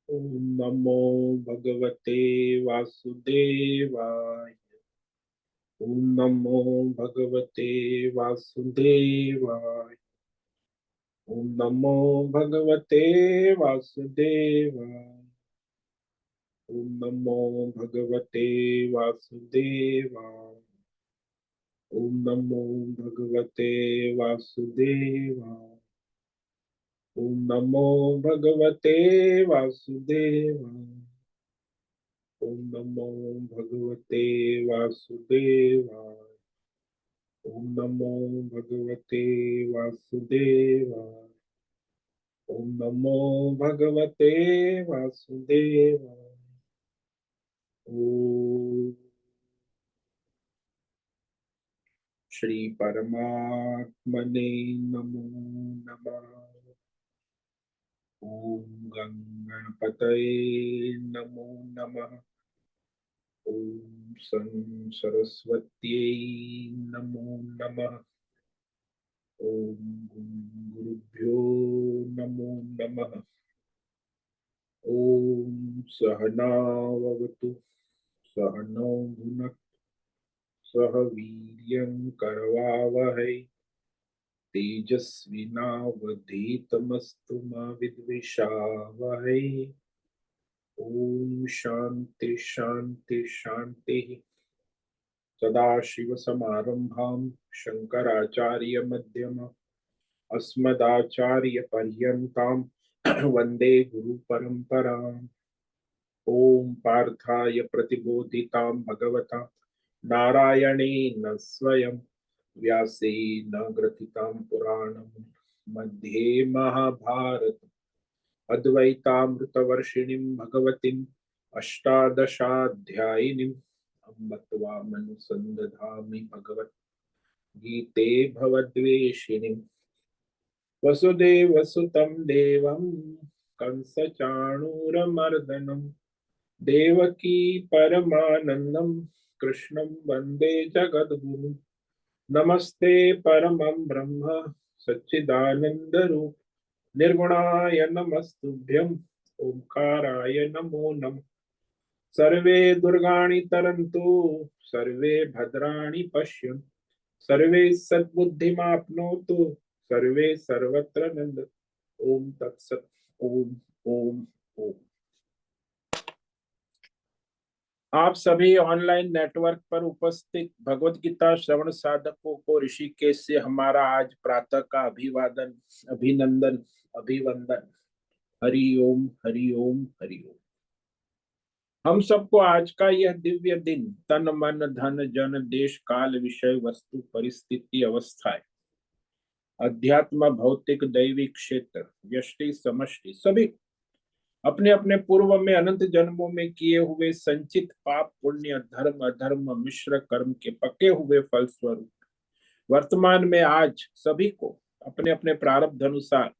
ओम नमो भगवते वासुदेवाय। ओम नमो भगवते वासुदेवाय। ओम नमो भगवते वासुदेवाय। ओम नमो भगवते वासुदेवाय। ओम नमो भगवते वासुदेवाय। ओम नमो भगवते वासुदेवाय। ओम नमो भगवते वासुदेवाय। ओम नमो भगवते वासुदेवाय। ओम नमो भगवते वासुदेवाय। ओम श्री परमात्मने नमो नमः। ओम गणपतये नमो नमः। ओम सरस्वत्यै नमो नमः। ओम गुरुभ्यो नमो नमः। ओम सहनाववतु सहनौ भुनक्तु सह वीर्यं करवावहै तेजस्विनावधीतमस्तु मा विद्विषावहै। ओम शांति शांति शांति। सदाशिवसमारम्भां शङ्कराचार्यमध्यमाम् अस्मदाचार्यपर्यन्तां वन्दे गुरुपरम्पराम्। ॐ पार्थाय प्रतिबोधितां भगवता नारायणेन स्वयं व्यासेन ग्रथितां पुराणं मध्ये महाभारत अद्वैतामृतवर्षिणीं भगवतीम् अष्टादशाध्यायिनीम् अम्ब त्वामनुसन्दधामि भगवद्गीते भवद्वेषिणीम् वसुदेवसुतं देवं कंसचाणूरमर्दनं देवकी परमानन्दं कृष्णं वन्दे जगद्गुरुं। नमस्ते परमं ब्रह्म सच्चिदानन्दरूप निर्गुणाय नमस्तुभ्यं ओंकाराय नमो नमः। सर्वे दुर्गाणि तरन्तु सर्वे भद्राणि पश्यन्तु सर्वे सद्बुद्धिमाप्नोतु सर्वे सर्वत्र नंद। ओम तत्सत। ओम ओम ओम। आप सभी ऑनलाइन नेटवर्क पर उपस्थित भगवत गीता श्रवण साधकों को ऋषिकेश से हमारा आज प्रातः का अभिवादन अभिनंदन अभिवंदन। हरि ओम हरि ओम हरि ओम। हम सबको आज का यह दिव्य दिन तन मन धन जन देश काल विषय वस्तु परिस्थिति अवस्थाएं अध्यात्म भौतिक दैविक क्षेत्र व्यष्टि समष्टि सभी अपने अपने पूर्व में अनंत जन्मों में किए हुए संचित पाप पुण्य धर्म अधर्म मिश्र कर्म के पके हुए फल स्वरूप वर्तमान में आज सभी को अपने अपने प्रारब्ध अनुसार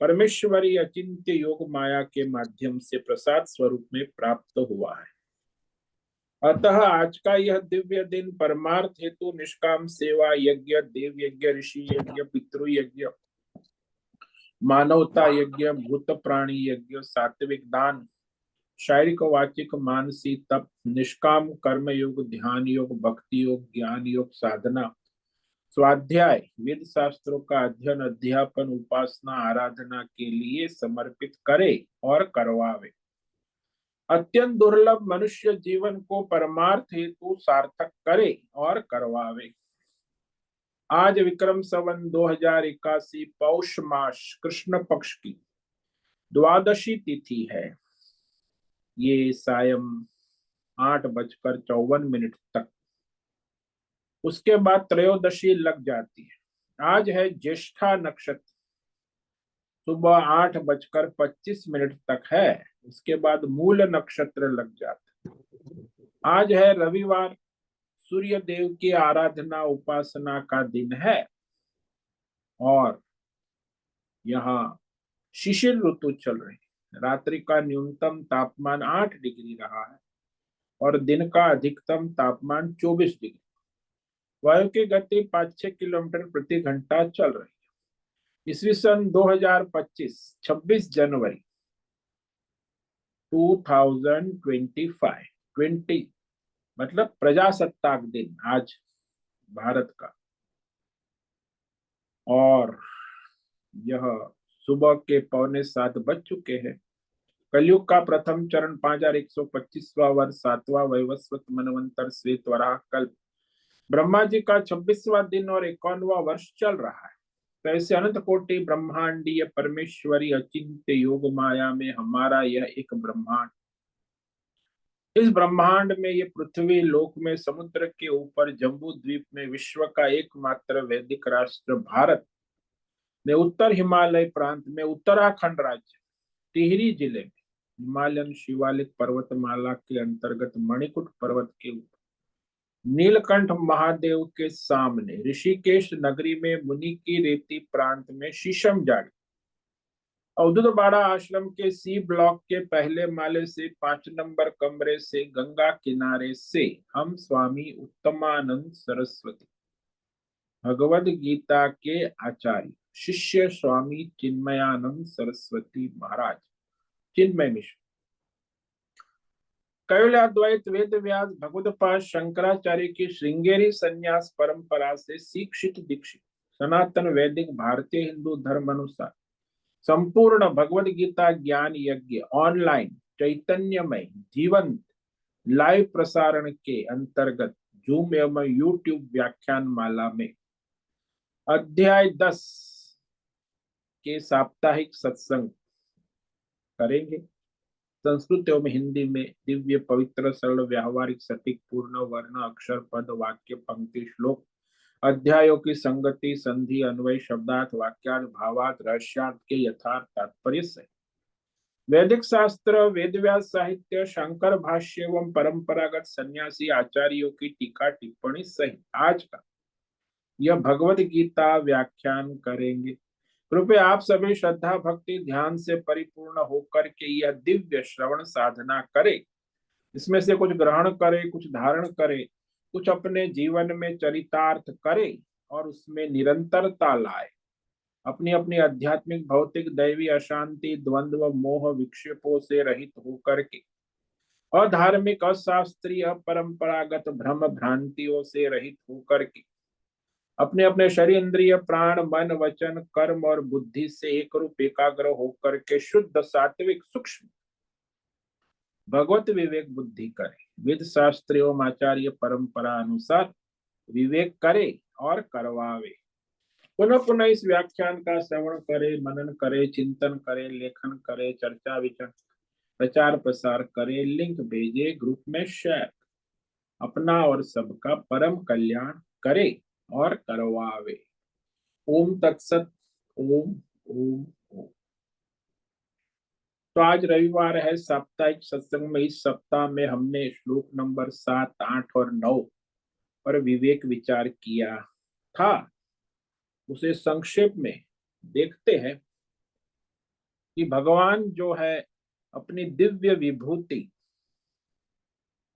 परमेश्वरी अचिंत्य योग माया के माध्यम से प्रसाद स्वरूप में प्राप्त हुआ है। अतः आज का यह दिव्य दिन परमार्थ हेतु निष्काम सेवा यज्ञ देव यज्ञ ऋषि यज्ञ पितृ यज्ञ मानवता यज्ञ भूत प्राणी यज्ञ सात्विक दान शारीरिक वाचिक मानसी तप निष्काम कर्म योग ध्यान योग भक्ति योग ज्ञान योग साधना स्वाध्याय वेद शास्त्रों का अध्ययन अध्यापन उपासना आराधना के लिए समर्पित करे और करवावे। अत्यंत दुर्लभ मनुष्य जीवन को परमार्थ हेतु सार्थक करे और करवावे। आज विक्रम संवत 2081 पौष मास कृष्ण पक्ष की द्वादशी तिथि है। ये सायं 8:54 तक, उसके बाद त्रयोदशी लग जाती है। आज है ज्येष्ठा नक्षत्र, सुबह 8:25 तक है। उसके बाद मूल नक्षत्र लग जाता है। आज है रविवार, सूर्य देव की आराधना उपासना का दिन है और यहाँ शिशिर ऋतु चल रही है। रात्रि का न्यूनतम तापमान 8 डिग्री रहा है और दिन का अधिकतम तापमान 24 डिग्री। वायु की गति 5-6 किलोमीटर प्रति घंटा चल रही है। ईस्वी सन 2025 26 जनवरी 2025 20 मतलब प्रजासत्ताक दिन आज भारत का। और यह सुबह के 6:45 बज चुके हैं। कलयुग का प्रथम चरण 5125वां वर्ष 7वां वैवस्वत मनवंतर श्वेत वराह कल्प ब्रह्मा जी का 26वां दिन और 51वां वर्ष चल रहा है। तो ऐसे अनंत कोटि ब्रह्मांडीय परमेश्वरी अचिंत्य योग माया में हमारा यह एक ब्रह्मांड, इस ब्रह्मांड में ये पृथ्वी लोक में समुद्र के ऊपर जम्बू द्वीप में विश्व का एकमात्र वैदिक राष्ट्र भारत में उत्तर हिमालय प्रांत में उत्तराखंड राज्य टिहरी जिले में हिमालयन शिवालिक पर्वतमाला के अंतर्गत मणिकूट पर्वत के ऊपर नीलकंठ महादेव के सामने ऋषिकेश नगरी में मुनि की रेती प्रांत में शीशम जाड़ी अवधूत बाड़ा आश्रम के सी ब्लॉक के पहले माले से 5 नंबर कमरे से गंगा किनारे से हम स्वामी उत्तमानंद सरस्वती भगवद गीता के आचार्य शिष्य स्वामी चिन्मयानंद सरस्वती महाराज चिन्मय मिश्र कैवल्याद्वैत वेद व्यास भगवदपाद शंकराचार्य की श्रृंगेरी संन्यास परंपरा से शिक्षित दीक्षित सनातन वैदिक भारतीय हिंदू धर्म अनुसार संपूर्ण भगवद गीता ज्ञान यज्ञ ऑनलाइन चैतन्यमय जीवंत लाइव प्रसारण के अंतर्गत जूम एवं यूट्यूब व्याख्यान माला में अध्याय 10 के साप्ताहिक सत्संग करेंगे। संस्कृत एवं हिंदी में दिव्य पवित्र सरल व्यावहारिक सटीक पूर्ण वर्ण अक्षर पद वाक्य पंक्ति श्लोक अध्यायों की संगति संधि अन्वय शब्दार्थ वाक्यार्थ भावार्थ रहस्यार्थ के यथार्थ तात्पर्य से वैदिक शास्त्र वेदव्यास साहित्य शंकर भाष्य एवं परंपरागत सन्यासी आचार्यों की टीका टिप्पणी सहित आज का यह भगवद गीता व्याख्यान करेंगे। कृपया आप सभी श्रद्धा भक्ति ध्यान से परिपूर्ण होकर के यह दिव्य श्रवण साधना करें। इसमें से कुछ ग्रहण करे, कुछ धारण करे, कुछ अपने जीवन में चरितार्थ करे और उसमें निरंतरता लाए। अपनी अपनी आध्यात्मिक भौतिक दैवी अशांति द्वंद्व मोह विक्षेपों से रहित होकर के और धार्मिक अशास्त्रीय परंपरागत भ्रम भ्रांतियों से रहित होकर के अपने अपने शरीर इंद्रिय प्राण मन वचन कर्म और बुद्धि से एक रूप एकाग्र होकर के शुद्ध सात्विक सूक्ष्म भगवत विवेक बुद्धि करे, वेद शास्त्र एवं आचार्य परंपरा अनुसार विवेक करे और करवावे। पुनः पुनः इस व्याख्यान का श्रवण करे, मनन करे, चिंतन करे, लेखन करे, चर्चा विचार प्रचार प्रसार करे, लिंक भेजे, ग्रुप में शेयर, अपना और सबका परम कल्याण करे और करवावे। ओम तत्सत। ओम ओम ओम। तो आज रविवार है, साप्ताहिक सत्संग में इस सप्ताह में हमने श्लोक नंबर 7, 8 और 9 पर विवेक विचार किया था। उसे संक्षेप में देखते हैं कि भगवान जो है अपनी दिव्य विभूति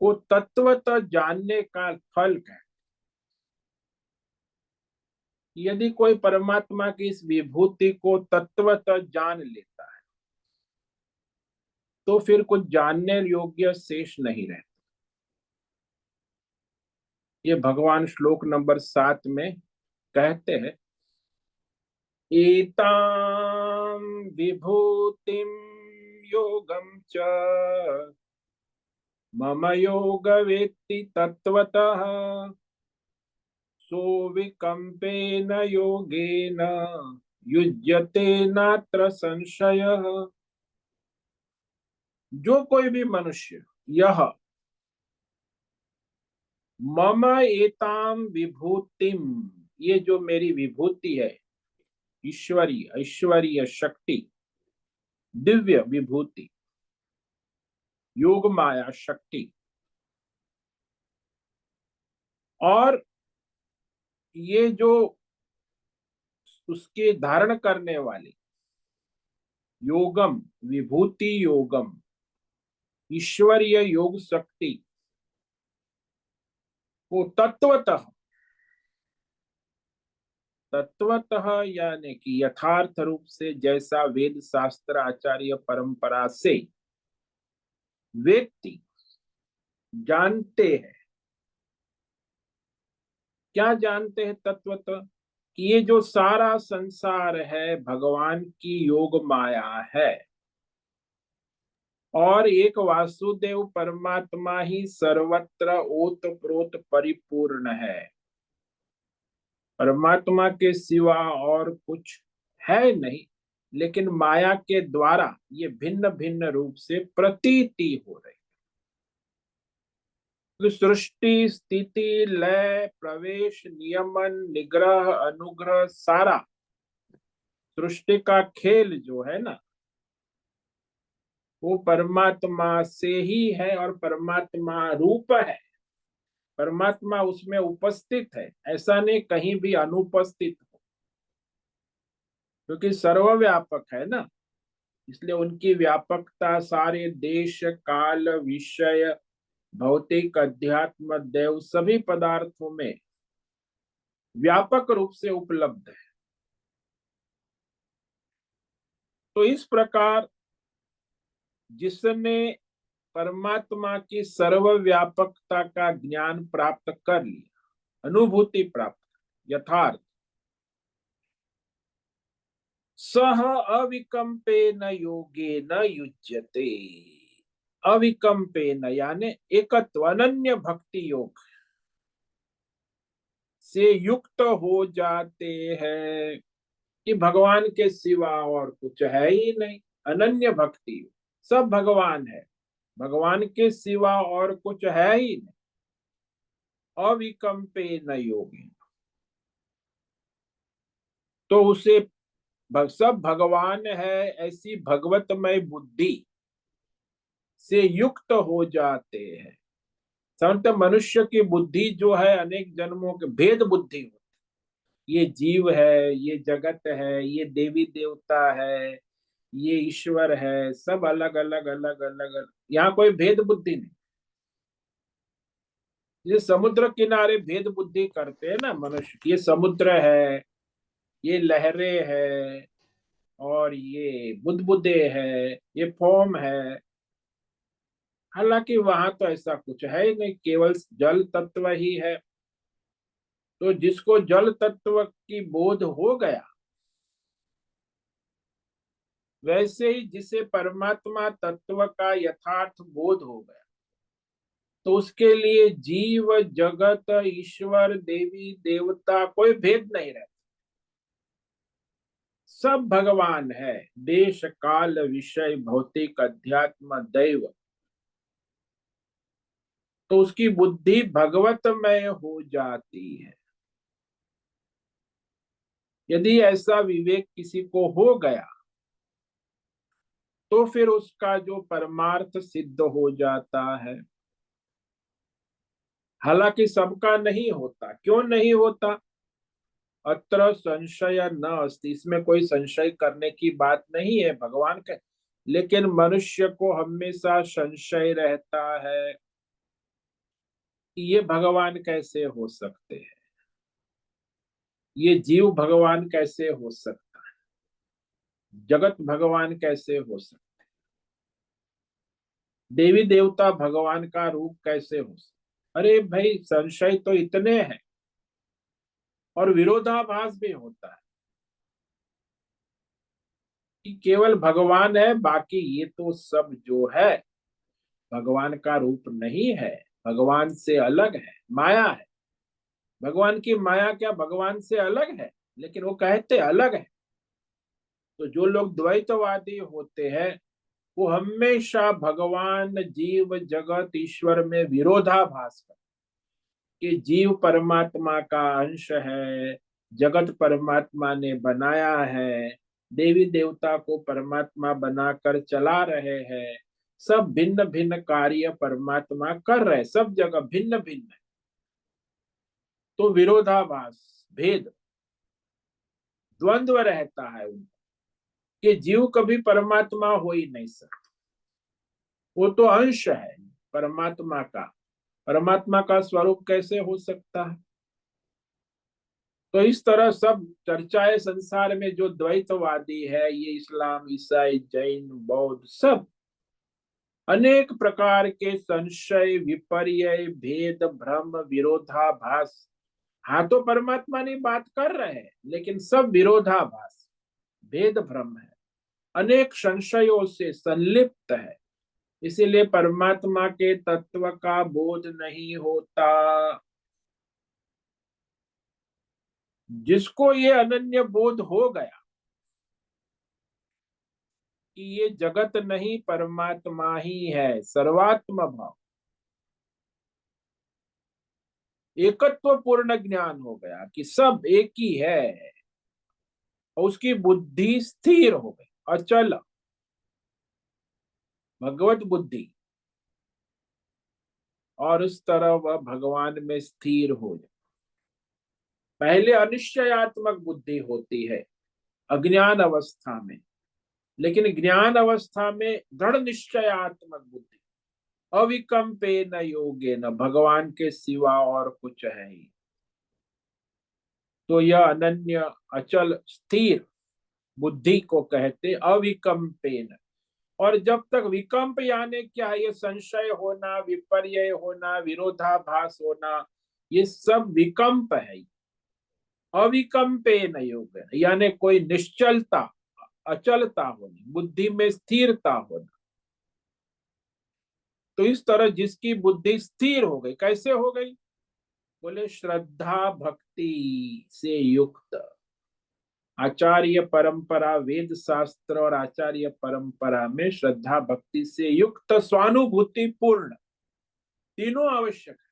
को तत्वतः जानने का फल है। यदि कोई परमात्मा की इस विभूति को तत्वतः जान लेता है तो फिर कुछ जानने योग्य शेष नहीं रहता। ये भगवान श्लोक नंबर 7 में कहते हैं, एतां विभूतिं योगं च मम योग वेत्ति तत्वतः सोविकम्पेन योगेन युज्यते नात्र संशयः। जो कोई भी मनुष्य यह मम एताम विभूतिम, ये जो मेरी विभूति है, ईश्वरीय ऐश्वर्य शक्ति दिव्य विभूति योग माया शक्ति, और ये जो उसके धारण करने वाले योगम विभूति योगम ईश्वरीय योग शक्ति को तत्वतः यानी कि यथार्थ रूप से जैसा वेद शास्त्र आचार्य परंपरा से व्यक्ति जानते हैं, क्या जानते हैं तत्वतः, कि ये जो सारा संसार है भगवान की योग माया है, और एक वासुदेव परमात्मा ही सर्वत्र ओत प्रोत परिपूर्ण है। परमात्मा के सिवा और कुछ है नहीं, लेकिन माया के द्वारा ये भिन्न भिन्न रूप से प्रतीति हो रही। तो सृष्टि स्थिति लय प्रवेश नियमन निग्रह अनुग्रह सारा सृष्टि का खेल जो है ना, वो परमात्मा से ही है और परमात्मा रूप है। परमात्मा उसमें उपस्थित है, ऐसा नहीं कहीं भी अनुपस्थित हो, क्योंकि सर्वव्यापक है ना। इसलिए उनकी व्यापकता सारे देश काल विषय भौतिक अध्यात्म देव सभी पदार्थों में व्यापक रूप से उपलब्ध है। तो इस प्रकार जिसने परमात्मा की सर्वव्यापकता का ज्ञान प्राप्त कर लिया, अनुभूति प्राप्त, यथार्थ, सह अविकम्पेन योगेन युज्यते। अविकम्पेन यानी एकत्व अनन्य भक्ति योग से युक्त हो जाते हैं, कि भगवान के सिवा और कुछ है ही नहीं। अनन्य भक्ति, सब भगवान है, भगवान के सिवा और कुछ है ही नहीं। अविकम्पेन योगेन, तो उसे सब भगवान है ऐसी भगवतमय बुद्धि से युक्त हो जाते हैं। समझते, मनुष्य की बुद्धि जो है अनेक जन्मों के भेद बुद्धि होती, ये जीव है, ये जगत है, ये देवी देवता है, ये ईश्वर है, सब अलग अलग अलग अलग अलग, यहाँ कोई भेद बुद्धि नहीं। ये समुद्र किनारे भेद बुद्धि करते हैं ना मनुष्य, ये समुद्र है, ये लहरें है, और ये बुदबुदे है, ये फॉर्म है। हालांकि वहां तो ऐसा कुछ है ही नहीं, केवल जल तत्व ही है। तो जिसको जल तत्व की बोध हो गया, वैसे ही जिसे परमात्मा तत्व का यथार्थ बोध हो गया, तो उसके लिए जीव जगत ईश्वर देवी देवता कोई भेद नहीं रहता, सब भगवान है। देश काल विषय भौतिक अध्यात्म दैव, तो उसकी बुद्धि भगवतमय हो जाती है। यदि ऐसा विवेक किसी को हो गया, तो फिर उसका जो परमार्थ सिद्ध हो जाता है। हालांकि सबका नहीं होता, क्यों नहीं होता, अत्र संशय न अस्ति, इसमें कोई संशय करने की बात नहीं है भगवान के। लेकिन मनुष्य को हमेशा संशय रहता है कि ये भगवान कैसे हो सकते हैं, ये जीव भगवान कैसे हो सकता है, जगत भगवान कैसे हो सकता है, देवी देवता भगवान का रूप कैसे हो सकता है। अरे भाई, संशय तो इतने हैं, और विरोधाभास भी होता है कि केवल भगवान है, बाकी ये तो सब जो है भगवान का रूप नहीं है, भगवान से अलग है, माया है। भगवान की माया क्या भगवान से अलग है, लेकिन वो कहते अलग है। तो जो लोग द्वैतवादी होते हैं, वो हमेशा भगवान जीव जगत ईश्वर में विरोधाभास करते, कि जीव परमात्मा का अंश है, जगत परमात्मा ने बनाया है, देवी देवता को परमात्मा बनाकर चला रहे हैं, सब भिन्न भिन्न कार्य परमात्मा कर रहे, सब जगह भिन्न भिन्न है। तो विरोधाभास, भेद, द्वंद्व रहता है उनको, कि जीव कभी परमात्मा हो ही नहीं सकता, वो तो अंश है परमात्मा का, परमात्मा का स्वरूप कैसे हो सकता है। तो इस तरह सब चर्चाएं संसार में, जो द्वैतवादी है, ये इस्लाम ईसाई जैन बौद्ध सब, अनेक प्रकार के संशय, विपर्य, भेद, भ्रम, विरोधाभास। हाँ, तो परमात्मा नहीं बात कर रहे हैं, लेकिन सब विरोधाभास, भेद भ्रम है, अनेक संशयों से संलिप्त है। इसीलिए परमात्मा के तत्व का बोध नहीं होता। जिसको ये अनन्य बोध हो गया कि ये जगत नहीं, परमात्मा ही है, सर्वात्म भाव, एकत्व पूर्ण ज्ञान हो गया कि सब एक ही है, और उसकी बुद्धि स्थिर हो गई, अचल, भगवत बुद्धि, और उस तरह वह भगवान में स्थिर हो जाए। पहले अनिश्चयात्मक बुद्धि होती है अज्ञान अवस्था में, लेकिन ज्ञान अवस्था में दृढ़ निश्चयात्मक बुद्धि, अविकम्पे न योगे न, भगवान के सिवा और कुछ है ही। तो यह अनन्य, अचल, स्थिर बुद्धि को कहते अविकम्पेन। और जब तक विकम्प यानी क्या, ये संशय होना, विपर्य होना, विरोधाभास होना, ये सब विकम्प है। अविकम्पेन योग यानी कोई निश्चलता, अचलता होनी, बुद्धि में स्थिरता होना। तो इस तरह जिसकी बुद्धि स्थिर हो गई, कैसे हो गई? बोले श्रद्धा भक्ति से युक्त। आचार्य परंपरा, वेद शास्त्र और आचार्य परंपरा में श्रद्धा भक्ति से युक्त, स्वानुभूति पूर्ण, तीनों आवश्यक है।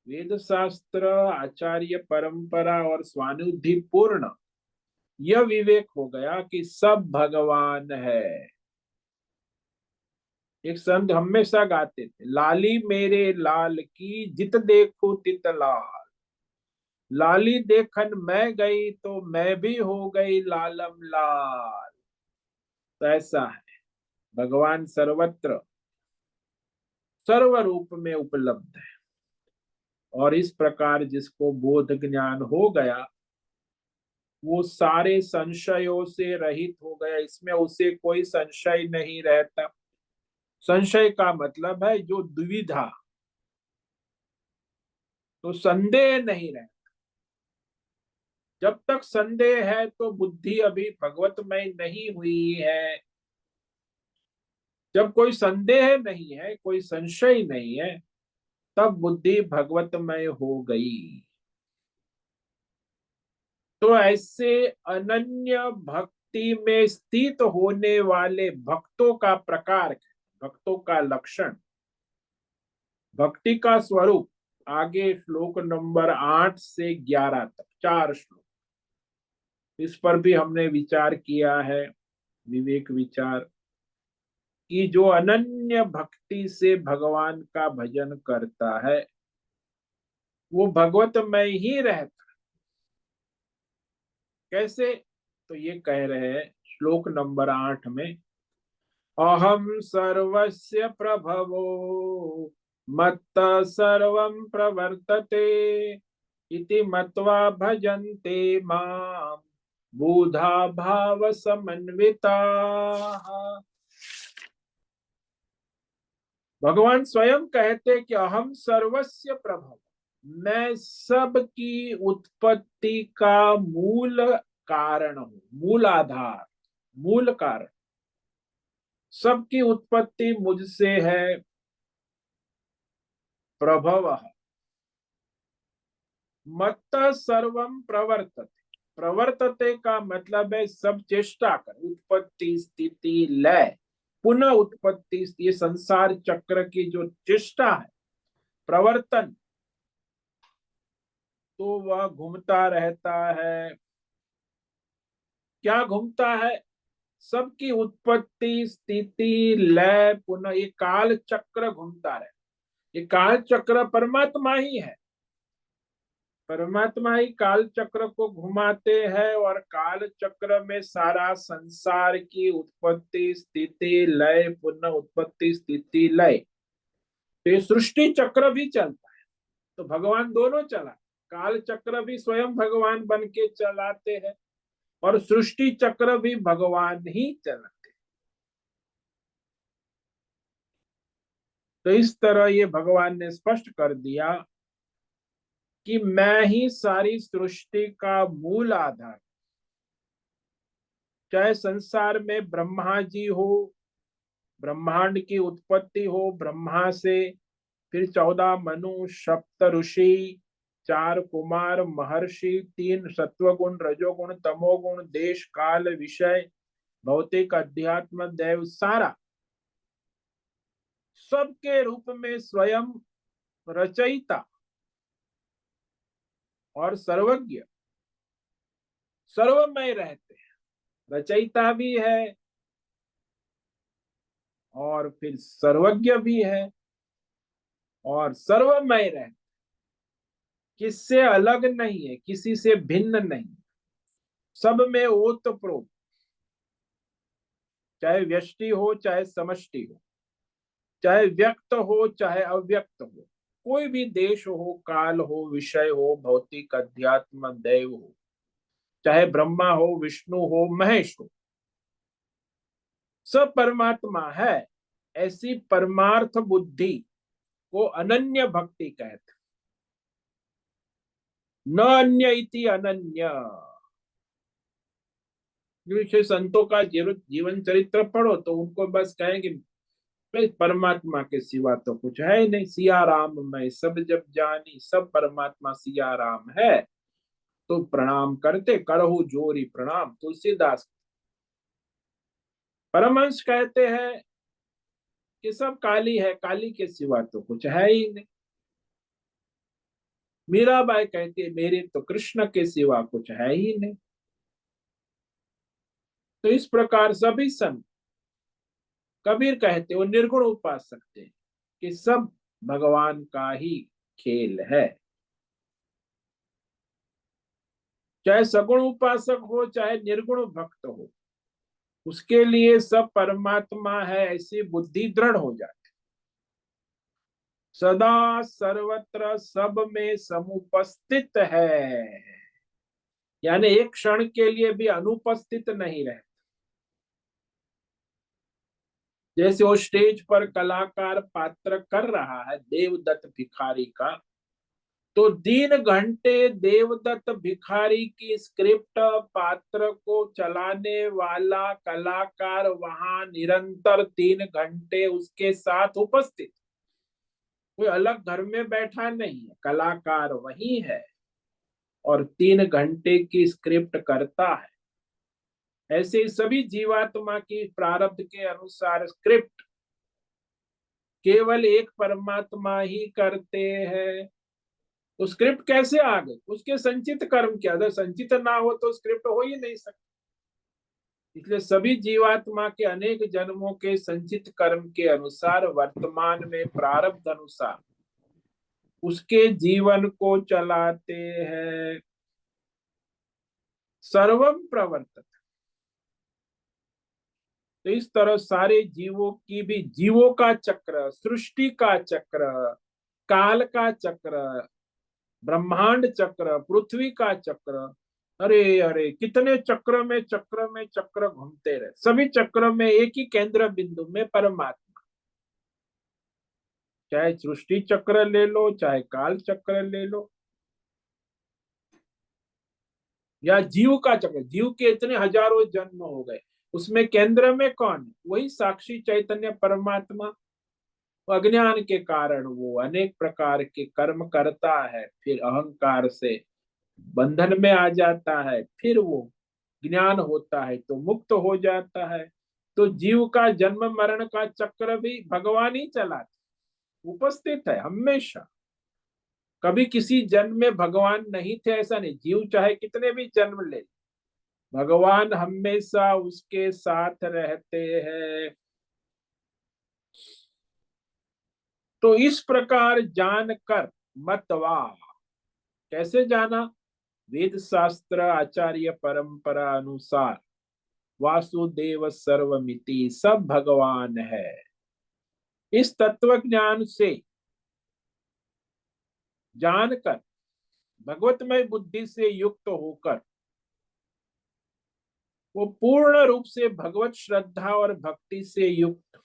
वेद शास्त्र, आचार्य परंपरा और स्वानुभूति पूर्ण, यह विवेक हो गया कि सब भगवान है। एक संत हमेशा गाते थे, लाली मेरे लाल की जित देखो तित लाल, लाली देखन मैं गई तो मैं भी हो गई लालम लाल। तो ऐसा है, भगवान सर्वत्र सर्व रूप में उपलब्ध है। और इस प्रकार जिसको बोध ज्ञान हो गया, वो सारे संशयों से रहित हो गया, इसमें उसे कोई संशय नहीं रहता। संशय का मतलब है जो दुविधा, तो संदेह नहीं रहता। जब तक संदेह है तो बुद्धि अभी भगवतमय नहीं हुई है। जब कोई संदेह नहीं है, कोई संशय नहीं है, तब बुद्धि भगवतमय हो गई। तो ऐसे अनन्य भक्ति में स्थित होने वाले भक्तों का प्रकार, भक्तों का लक्षण, भक्ति का स्वरूप, आगे श्लोक नंबर 8 से 11 तक 4 श्लोक, इस पर भी हमने विचार किया है, विवेक विचार, कि जो अनन्य भक्ति से भगवान का भजन करता है वो भगवतमय ही रहता। कैसे? तो ये कह रहे हैं श्लोक नंबर 8 में, अहम सर्वस्य प्रभवो मत्त सर्वं प्रवर्तते इति मत्वा भजन्ते मां बुधा भाव समन्विता। भगवान स्वयं कहते कि अहम सर्वस्य प्रभव, मैं सबकी उत्पत्ति का मूल कारण हूं, मूल आधार, मूल कारण। सबकी उत्पत्ति मुझसे है। प्रभव, मत्त सर्वम प्रवर्तते, प्रवर्तते का मतलब है सब चेष्टा कर, उत्पत्ति स्थिति लय, पुनः उत्पत्ति, ये संसार चक्र की जो चेष्टा है, प्रवर्तन, तो वह घूमता रहता है। क्या घूमता है? सबकी उत्पत्ति स्थिति लय पुनः, ये काल चक्र घूमता रहे। ये काल चक्र परमात्मा ही है, परमात्मा ही काल चक्र को घुमाते हैं, और काल चक्र में सारा संसार की उत्पत्ति स्थिति लय पुनः उत्पत्ति स्थिति लय, तो ये सृष्टि चक्र भी चलता है। तो भगवान दोनों चला, काल चक्र भी स्वयं भगवान बन के चलाते हैं, और सृष्टि चक्र भी भगवान ही चलाते। तो इस तरह ये भगवान ने स्पष्ट कर दिया कि मैं ही सारी सृष्टि का मूल आधार, चाहे संसार में ब्रह्मा जी हो, ब्रह्मांड की उत्पत्ति हो ब्रह्मा से, फिर 14 मनु, सप्त ऋषि, 4 कुमार, महर्षि, 3 सत्वगुण, रजोगुण, तमोगुण, देश काल विषय, भौतिक, अध्यात्म, दैव, सारा सबके रूप में स्वयं रचयिता और सर्वज्ञ सर्वमय रहते हैं। रचयिता भी है और फिर सर्वज्ञ भी है और सर्वमय रहते, किससे अलग नहीं है, किसी से भिन्न नहीं, सब में ओतप्रोत, चाहे व्यष्टि हो चाहे समष्टि हो, चाहे व्यक्त हो चाहे अव्यक्त हो, कोई भी देश हो, काल हो, विषय हो, भौतिक, अध्यात्म, दैव हो, चाहे ब्रह्मा हो, विष्णु हो, महेश हो, सब परमात्मा है। ऐसी परमार्थ बुद्धि को अनन्य भक्ति कहते, न अन्य इति अनन्य। क्योंकि संतों का जीवन चरित्र पढ़ो तो उनको बस कहेंगे भाई परमात्मा के सिवा तो कुछ है ही नहीं, सिया राम मैं सब जब जानी, सब परमात्मा सिया राम है। तो प्रणाम करते करहु जोरी प्रणाम, तुलसीदास। परमहंस कहते हैं कि सब काली है, काली के सिवा तो कुछ है ही नहीं। मीराबाई कहती है मेरे तो कृष्ण के सिवा कुछ है ही नहीं। तो इस प्रकार सभी संत, कबीर कहते वो निर्गुण उपासक थे कि सब भगवान का ही खेल है। चाहे सगुण उपासक हो चाहे निर्गुण भक्त हो, उसके लिए सब परमात्मा है ऐसी बुद्धि दृढ़ हो जाती। सदा सर्वत्र सब में समुपस्थित है, यानी एक क्षण के लिए भी अनुपस्थित नहीं रहे। जैसे वो स्टेज पर कलाकार पात्र कर रहा है देवदत्त भिखारी का, तो 3 घंटे देवदत्त भिखारी की स्क्रिप्ट पात्र को चलाने वाला कलाकार वहां निरंतर 3 घंटे उसके साथ उपस्थित, कोई अलग घर में बैठा नहीं है, कलाकार वही है और 3 घंटे की स्क्रिप्ट करता है। ऐसे सभी जीवात्मा की प्रारब्ध के अनुसार स्क्रिप्ट केवल एक परमात्मा ही करते हैं। तो स्क्रिप्ट कैसे आ गई, उसके संचित कर्म क्या, अगर संचित ना हो तो स्क्रिप्ट हो ही नहीं सकती। इसलिए सभी जीवात्मा के अनेक जन्मों के संचित कर्म के अनुसार वर्तमान में प्रारब्ध अनुसार उसके जीवन को चलाते हैं। सर्वम प्रवर्तक। तो इस तरह सारे जीवों की भी, जीवों का चक्र, सृष्टि का चक्र, काल का चक्र, ब्रह्मांड चक्र, पृथ्वी का चक्र, अरे अरे कितने चक्र घूमते रहे। सभी चक्र में एक ही केंद्र बिंदु में परमात्मा। चाहे सृष्टि चक्र ले लो चाहे काल चक्र ले लो या जीव का चक्र, जीव के इतने हजारों जन्म हो गए, उसमें केंद्र में कौन है, वही साक्षी चैतन्य परमात्मा। अज्ञान के कारण वो अनेक प्रकार के कर्म करता है, फिर अहंकार से बंधन में आ जाता है, फिर वो ज्ञान होता है तो मुक्त हो जाता है। तो जीव का जन्म मरण का चक्र भी भगवान ही चलाते, उपस्थित है हमेशा। कभी किसी जन्म में भगवान नहीं थे ऐसा नहीं, जीव चाहे कितने भी जन्म ले, भगवान हमेशा उसके साथ रहते हैं। तो इस प्रकार जानकर मतवा, कैसे जाना, वेद शास्त्र आचार्य परंपरा अनुसार वासुदेव सर्वमिति, सब भगवान है। इस तत्व ज्ञान से जानकर भगवतमय बुद्धि से युक्त होकर वो पूर्ण रूप से भगवत श्रद्धा और भक्ति से युक्त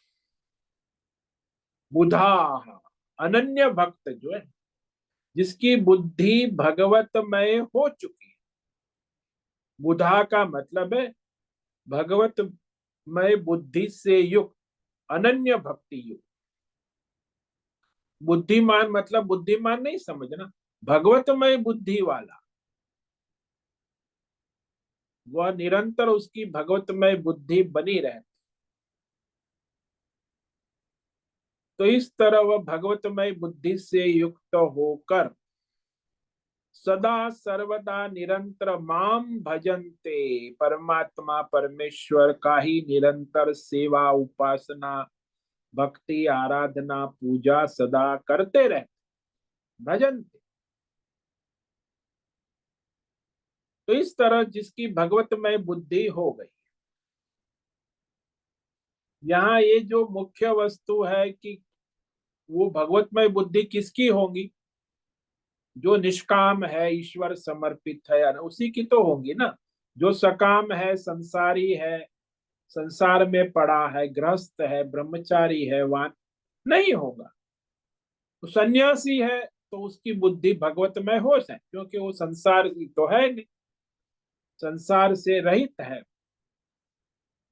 बुधा, अनन्य भक्त जो है, जिसकी बुद्धि भगवतमय हो चुकी है। बुधा का मतलब है भगवतमय बुद्धि से युक्त, अनन्य भक्ति युक्त। बुद्धिमान मतलब बुद्धिमान नहीं समझना, भगवतमय बुद्धि वाला, वह निरंतर उसकी भगवतमय बुद्धि बनी रहे। तो इस तरह वह भगवतमय बुद्धि से युक्त होकर सदा सर्वदा निरंतर माम भजन्ते, परमात्मा परमेश्वर का ही निरंतर सेवा उपासना भक्ति आराधना पूजा सदा करते रहे, भजन्ते। तो इस तरह जिसकी भगवतमय बुद्धि हो गई, यहाँ ये जो मुख्य वस्तु है कि वो भगवतमय बुद्धि किसकी होगी, जो निष्काम है, ईश्वर समर्पित है, उसी की तो होंगी ना। जो सकाम है, संसारी है, संसार में पड़ा है, गृहस्थ है, ब्रह्मचारी है, वान नहीं होगा। तो सन्यासी है तो उसकी बुद्धि भगवतमय हो है, क्योंकि वो संसार की तो है नहीं, संसार से रहित है,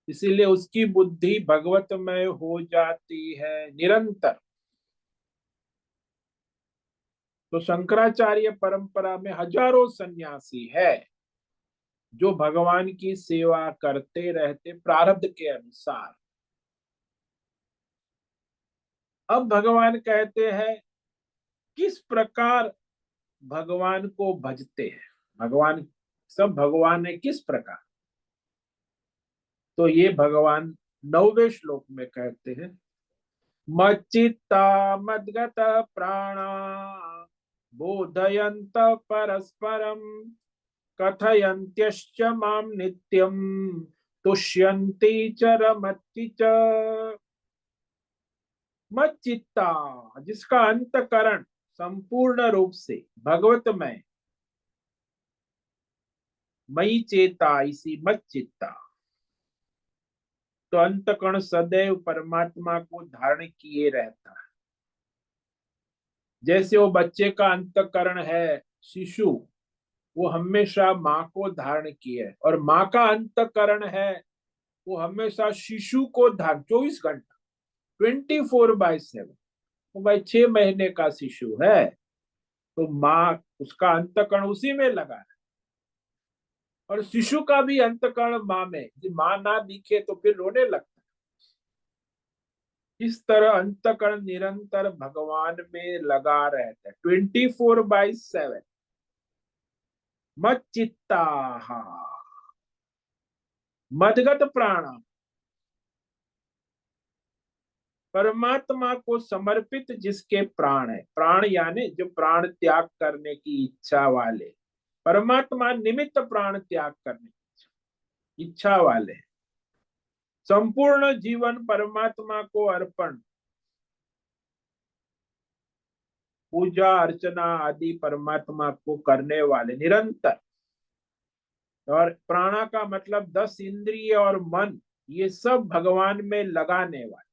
इसीलिए उसकी बुद्धि भगवतमय हो जाती है निरंतर। तो शंकराचार्य परंपरा में हजारों सन्यासी है जो भगवान की सेवा करते रहते प्रारब्ध के अनुसार। अब भगवान कहते हैं किस प्रकार भगवान को भजते हैं, भगवान सब भगवान है किस प्रकार। तो ये भगवान 9वें श्लोक में कहते हैं, मच्चित्ता मद्गत प्राणा बोधयन्त परस्परम कथयन्त्यश्च माम नित्यम तुष्यन्ति च रमन्ति च। मच्चित्ता, जिसका अंतकरण संपूर्ण रूप से भगवतमय, मई चेता इसी मच्चित्ता। तो अंतकरण सदैव परमात्मा को धारण किए रहता है। जैसे वो बच्चे का अंतकरण है शिशु, वो हमेशा माँ को धारण किए है, और माँ का अंतकरण है वो हमेशा शिशु को धारण 24 घंटा, 24/7। वो भाई 6 महीने का शिशु है तो माँ उसका अंतकरण उसी में लगा है, और शिशु का भी अंतकरण माँ में, माँ ना दिखे तो फिर रोने लगता। इस तरह अंतकरण निरंतर भगवान में लगा रहता है 24/7। मच्चित्ता, मदगत प्राण, परमात्मा को समर्पित जिसके प्राण है, प्राण यानी जो प्राण त्याग करने की इच्छा वाले, परमात्मा निमित्त प्राण त्याग करने की इच्छा वाले, संपूर्ण जीवन परमात्मा को अर्पण, पूजा अर्चना आदि परमात्मा को करने वाले निरंतर। और प्राणा का मतलब 10 इंद्रिय और मन, ये सब भगवान में लगाने वाले,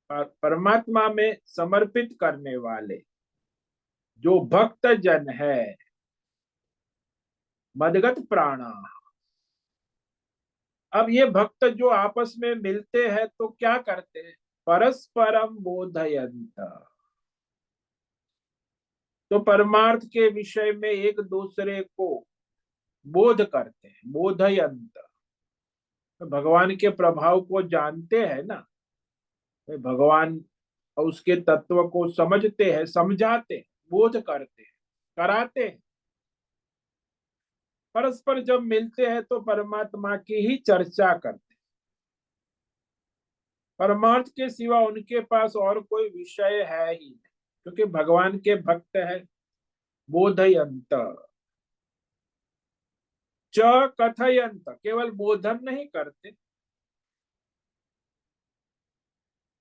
परमात्मा में समर्पित करने वाले जो भक्त जन है, मदगत प्राणा। अब ये भक्त जो आपस में मिलते हैं तो क्या करते हैं, परस्परम बोधयंत। तो परमार्थ के विषय में एक दूसरे को बोध करते हैं, बोधयंत। तो भगवान के प्रभाव को जानते हैं ना, भगवान और उसके तत्व को समझते हैं, समझाते हैं, बोध करते हैं, कराते हैं। परस्पर जब मिलते हैं तो परमात्मा की ही चर्चा करते हैं, परमार्थ के सिवा उनके पास और कोई विषय है ही नहीं, क्योंकि भगवान के भक्त है। बोधयंत च कथयंत, केवल बोधन नहीं करते,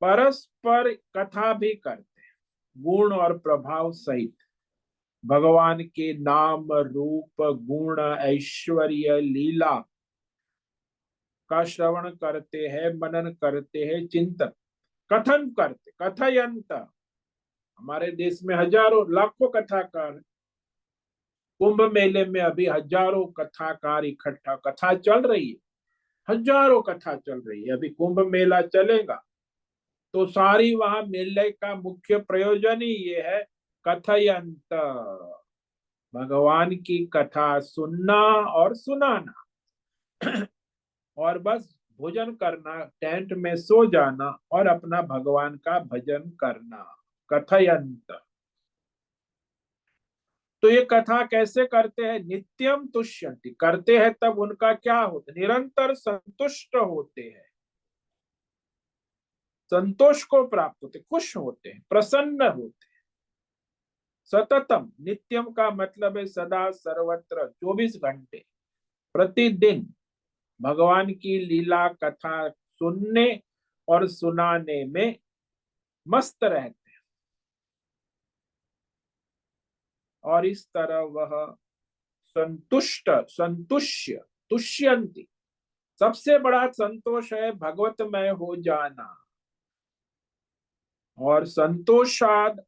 परस्पर कथा भी करते हैं, गुण और प्रभाव सहित भगवान के नाम रूप गुण ऐश्वर्य लीला का श्रवण करते हैं, मनन करते हैं, चिंतन कथन करते, कथयंत। हमारे देश में हजारों लाखों कथाकार हैं। कुंभ मेले में अभी हजारों कथाकार इकट्ठा, कथा चल रही है, हजारों कथा चल रही है। अभी कुंभ मेला चलेगा तो सारी वहां मेले का मुख्य प्रयोजन ही ये है, कथयंत, भगवान की कथा सुनना और सुनाना। और बस भोजन करना, टेंट में सो जाना और अपना भगवान का भजन करना, कथयंत। तो ये कथा कैसे करते हैं? नित्यम तुष्यंति, करते हैं तब उनका क्या होता है? निरंतर संतुष्ट होते हैं, संतोष को प्राप्त होते, खुश होते हैं, प्रसन्न होते हैं। सततम, नित्यम का मतलब है सदा सर्वत्र, 24 घंटे, प्रतिदिन भगवान की लीला कथा सुनने और सुनाने में मस्त रहते हैं। और इस तरह वह संतुष्ट, संतुष्य, तुष्यंती, सबसे बड़ा संतोष है भगवतमय हो जाना। और संतोषाद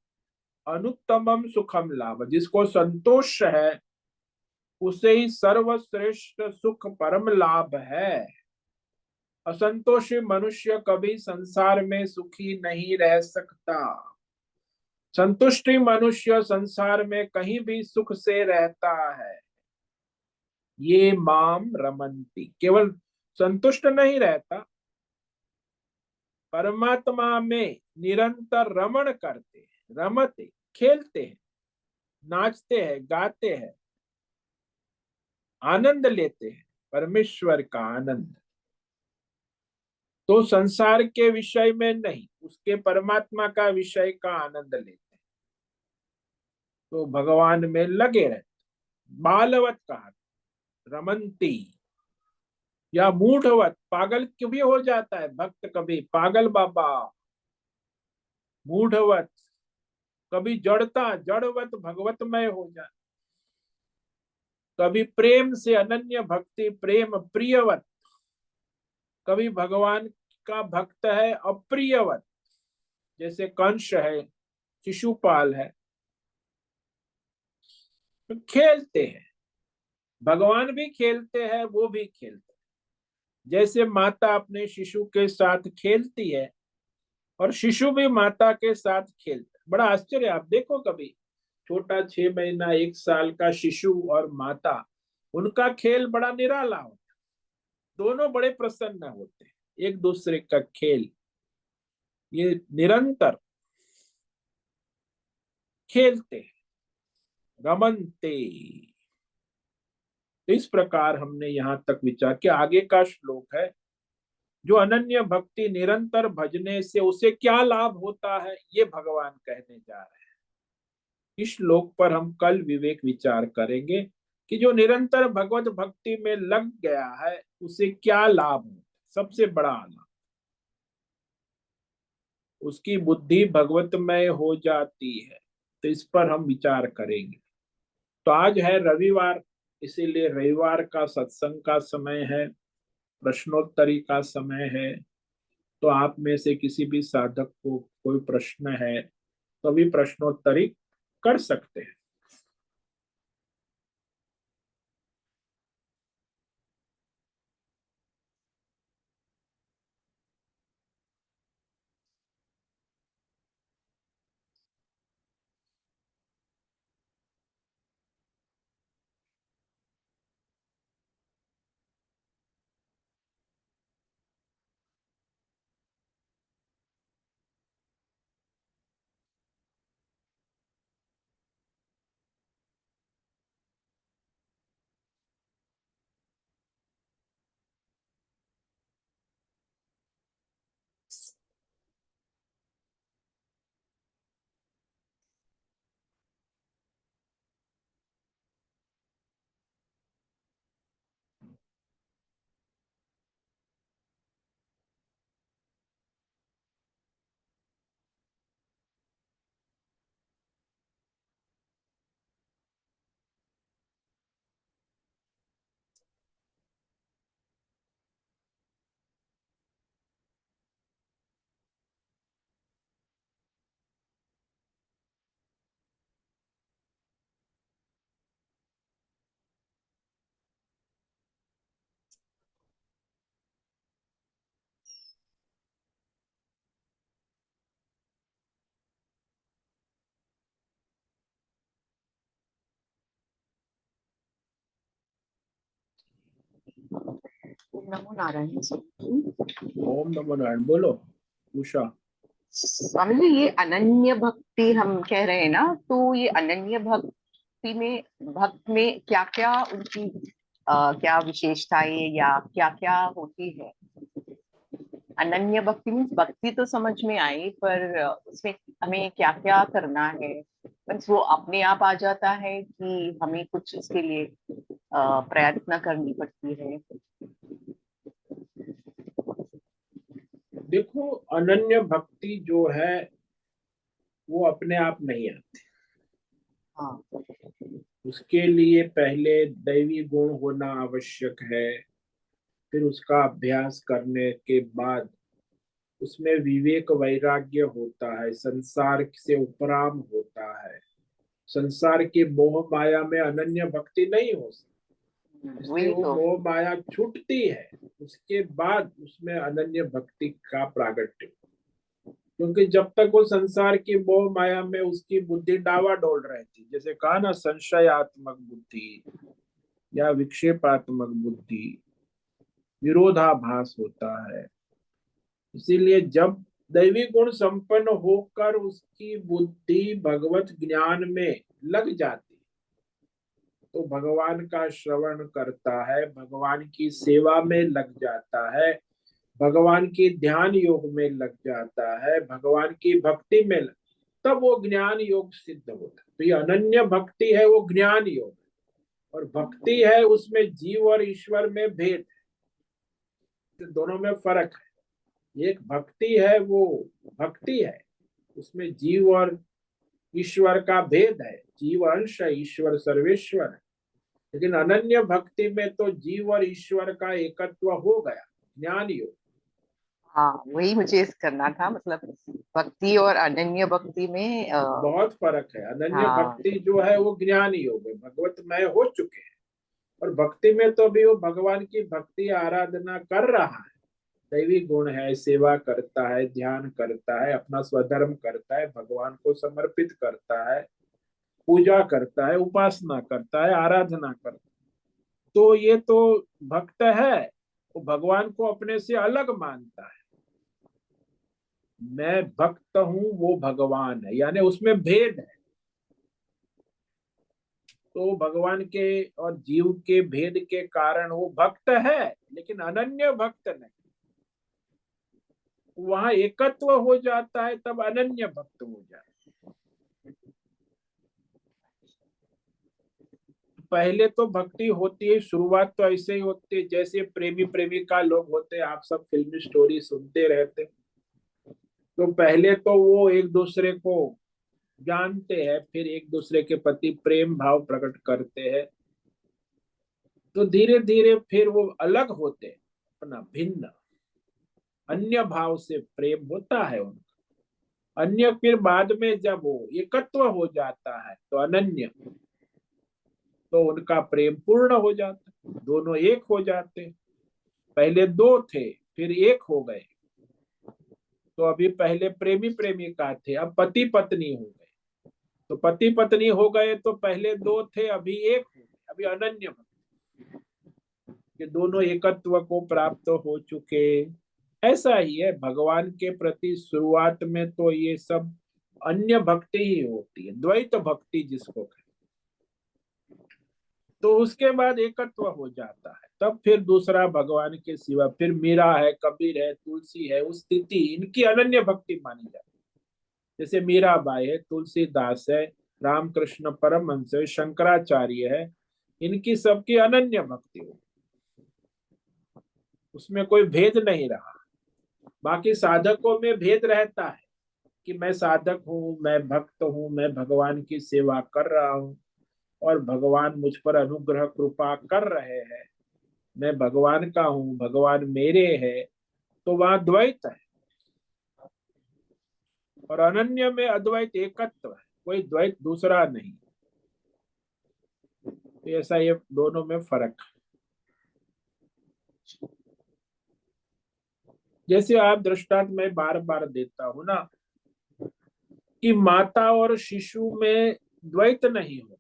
अनुत्तमम सुखम लाभ, जिसको संतोष है उसे ही सर्वश्रेष्ठ सुख परम लाभ है। असंतोषी मनुष्य कभी संसार में सुखी नहीं रह सकता। संतुष्टि मनुष्य संसार में कहीं भी सुख से रहता है। ये माम रमन्ति, केवल संतुष्ट नहीं रहता, परमात्मा में निरंतर रमण करते हैं, रमते, खेलते हैं, नाचते हैं, गाते हैं, आनंद लेते हैं, परमेश्वर का आनंद। तो संसार के विषय में नहीं, उसके परमात्मा का विषय का आनंद लेते हैं। तो भगवान में लगे रहते। बालवत कहा, रमंती, या मूढ़वत, पागल क्यों भी हो जाता है भक्त कभी, पागल बाबा। मूढ़वत, कभी जड़ता, जड़वत भगवतमय हो जाए। कभी प्रेम से अनन्य भक्ति, प्रेम प्रियवत, कभी भगवान का भक्त है अप्रियवत, जैसे कंस है, शिशुपाल है। तो खेलते हैं, भगवान भी खेलते हैं, वो भी खेलते हैं। जैसे माता अपने शिशु के साथ खेलती है और शिशु भी माता के साथ खेलता है। बड़ा आश्चर्य, आप देखो कभी छोटा 6 महीना 1 साल का शिशु और माता, उनका खेल बड़ा निराला होता है। दोनों बड़े प्रसन्न होते हैं, एक दूसरे का खेल, ये निरंतर खेलते हैं, रमनते। इस प्रकार हमने यहां तक विचार किया। आगे का श्लोक है, जो अनन्य भक्ति निरंतर भजने से उसे क्या लाभ होता है, ये भगवान कहने जा रहे हैं। इस श्लोक पर हम कल विवेक विचार करेंगे कि जो निरंतर भगवत भक्ति में लग गया है उसे क्या लाभ होता है। सबसे बड़ा लाभ, उसकी बुद्धि भगवतमय हो जाती है। तो इस पर हम विचार करेंगे। तो आज है रविवार, इसीलिए रविवार का सत्संग का समय है, प्रश्नोत्तरी का समय है। तो आप में से किसी भी साधक को कोई प्रश्न है तो भी प्रश्नोत्तरी कर सकते हैं। नमो नारायण जी। ओम नमो नारायण। बोलो उषा। स्वामी जी, ये अनन्य भक्ति हम कह रहे हैं ना, तो ये अनन्य भक्ति में, भक्त में क्या क्या उनकी क्या विशेषताएं या क्या क्या होती है? अनन्य भक्ति मीन्स भक्ति तो समझ में आई, पर उसमें हमें क्या क्या करना है? बस वो अपने आप आ जाता है कि हमें कुछ इसके लिए प्रयत्न करनी पड़ती है? देखो, अनन्य भक्ति जो है वो अपने आप नहीं आती। हाँ। उसके लिए पहले दैवी गुण होना आवश्यक है। फिर उसका अभ्यास करने के बाद उसमें विवेक वैराग्य होता है, संसार से उपराम होता है। संसार की मोह माया में अनन्य भक्ति नहीं हो सकती। इसलिए वही वो तो। मोह माया छूटती है, उसके बाद उसमें अनन्य भक्ति का प्रागट्य। क्योंकि जब तक वो संसार की मोह माया में उसकी बुद्धि डावाडोल रहती, जैसे कहा ना, संशयात्मक बुद्धि या विक्षेपात्मक बुद्धि, विरोधाभास होता है। इसीलिए जब दैवी गुण संपन्न होकर उसकी बुद्धि भगवत ज्ञान में लग जाती, तो भगवान का श्रवण करता है, भगवान की सेवा में लग जाता है, भगवान की ध्यान योग में लग जाता है, भगवान की भक्ति में तब वो ज्ञान योग सिद्ध होता है। तो ये अनन्य भक्ति है, वो ज्ञान योग है। और भक्ति है, उसमें जीव और ईश्वर में भेद है, तो दोनों में फर्क है। एक भक्ति है, वो भक्ति है, उसमें जीव और ईश्वर का भेद है। जीव अंश है, ईश्वर सर्वेश्वर है। लेकिन अनन्य भक्ति में तो जीव और ईश्वर का एकत्व हो गया, ज्ञान योग। हाँ, वही मुझे करना था, मतलब भक्ति और अनन्य भक्ति में बहुत फर्क है। अनन्य हाँ। भक्ति जो है वो ज्ञान योग है, भगवतमय हो चुके हैं। और भक्ति में तो भी वो भगवान की भक्ति आराधना कर रहा है, दैवी गुण है, सेवा करता है, ध्यान करता है, अपना स्वधर्म करता है, भगवान को समर्पित करता है, पूजा करता है, उपासना करता है, आराधना करता है। तो ये तो भक्त है, वो भगवान को अपने से अलग मानता है। मैं भक्त हूं, वो भगवान है, यानी उसमें भेद है। तो भगवान के और जीव के भेद के कारण वो भक्त है, लेकिन अनन्य भक्त नहीं। वहां एकत्व हो जाता है, तब अनन्य भक्त हो जाता है। पहले तो भक्ति होती है, शुरुआत तो ऐसे ही होती है जैसे प्रेमी प्रेमिका लोग होते हैं, आप सब फिल्मी स्टोरी सुनते रहते। तो पहले तो वो एक दूसरे को जानते हैं, फिर एक दूसरे के प्रति प्रेम भाव प्रकट करते हैं। तो धीरे धीरे फिर वो अलग होते हैं, अपना भिन्न अन्य भाव से प्रेम होता है उनका। अन्य फिर बाद में जब वो एकत्व हो जाता है तो अनन्य, तो उनका प्रेम पूर्ण हो जाता है, दोनों एक हो जाते। पहले दो थे, फिर एक हो गए। तो अभी पहले प्रेमी प्रेमिका थे, अब पति पत्नी हो गए। तो पति पत्नी हो गए तो पहले दो थे, अभी एक हो गए, अभी अनन्य हो कि दोनों एकत्व को प्राप्त हो चुके। ऐसा ही है भगवान के प्रति, शुरुआत में तो ये सब अन्य भक्ति ही होती है, द्वैत भक्ति जिसको कहते। तो उसके बाद एकत्व हो जाता है, तब फिर दूसरा भगवान के सिवा, फिर मीरा है, कबीर है, तुलसी है, उस स्थिति इनकी अनन्य भक्ति मानी जाती है। जैसे मीराबाई है, तुलसीदास है, रामकृष्ण परमहंस है, शंकराचार्य है, इनकी सबकी अनन्य भक्ति हो, उसमें कोई भेद नहीं रहा। बाकी साधकों में भेद रहता है कि मैं साधक हूँ, मैं भक्त हूँ, मैं भगवान की सेवा कर रहा हूँ और भगवान मुझ पर अनुग्रह कृपा कर रहे हैं, मैं भगवान का हूँ, भगवान मेरे है। तो वहां द्वैत है। और अनन्य में अद्वैत एकत्व है, कोई द्वैत दूसरा नहीं। तो ऐसा ये दोनों में फर्क है। जैसे आप दृष्टांत मैं बार बार देता हूं ना, कि माता और शिशु में द्वैत नहीं होता।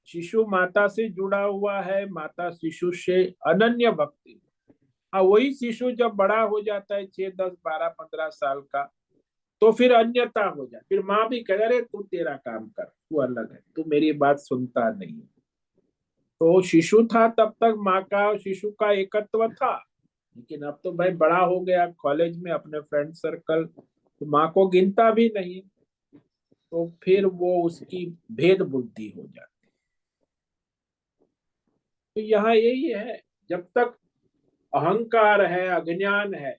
शिशु माता से जुड़ा हुआ है, माता शिशु से अनन्य भक्ति। हाँ, वही शिशु जब बड़ा हो जाता है 6, 10, 12, 15 साल का, तो फिर अन्यता हो जाए, फिर माँ भी कह अरे तू तेरा काम कर, तू अलग है, तू मेरी बात सुनता नहीं। तो शिशु था तब तक माँ का और शिशु का एकत्व था, लेकिन अब तो भाई बड़ा हो गया, कॉलेज में अपने फ्रेंड सर्कल, तो माँ को गिनता भी नहीं, तो फिर वो उसकी भेद बुद्धि हो जाती। तो यहाँ यही है, जब तक अहंकार है, अज्ञान है,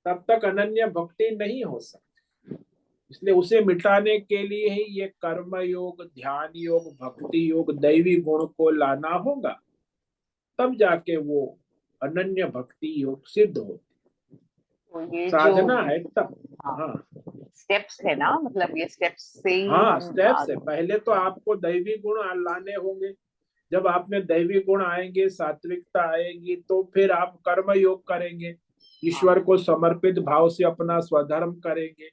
तब तक अनन्य भक्ति नहीं हो सकती। इसलिए उसे मिटाने के लिए ही ये कर्म योग, ध्यान योग, भक्ति योग, दैवी गुण को लाना होगा, तब जाके वो अनन्य भक्ति योग सिद्ध हो। तो ये जो साधना है तब। हाँ। स्टेप्स है ना, मतलब ये स्टेप्स से ही हाँ, हम स्टेप्स है, पहले तो आपको दैवी गुण लाने होंगे। जब आप में दैवी गुण आएंगे, सात्विकता आएगी, तो फिर आप कर्म योग करेंगे, हाँ, ईश्वर को समर्पित भाव से अपना स्वधर्म करेंगे।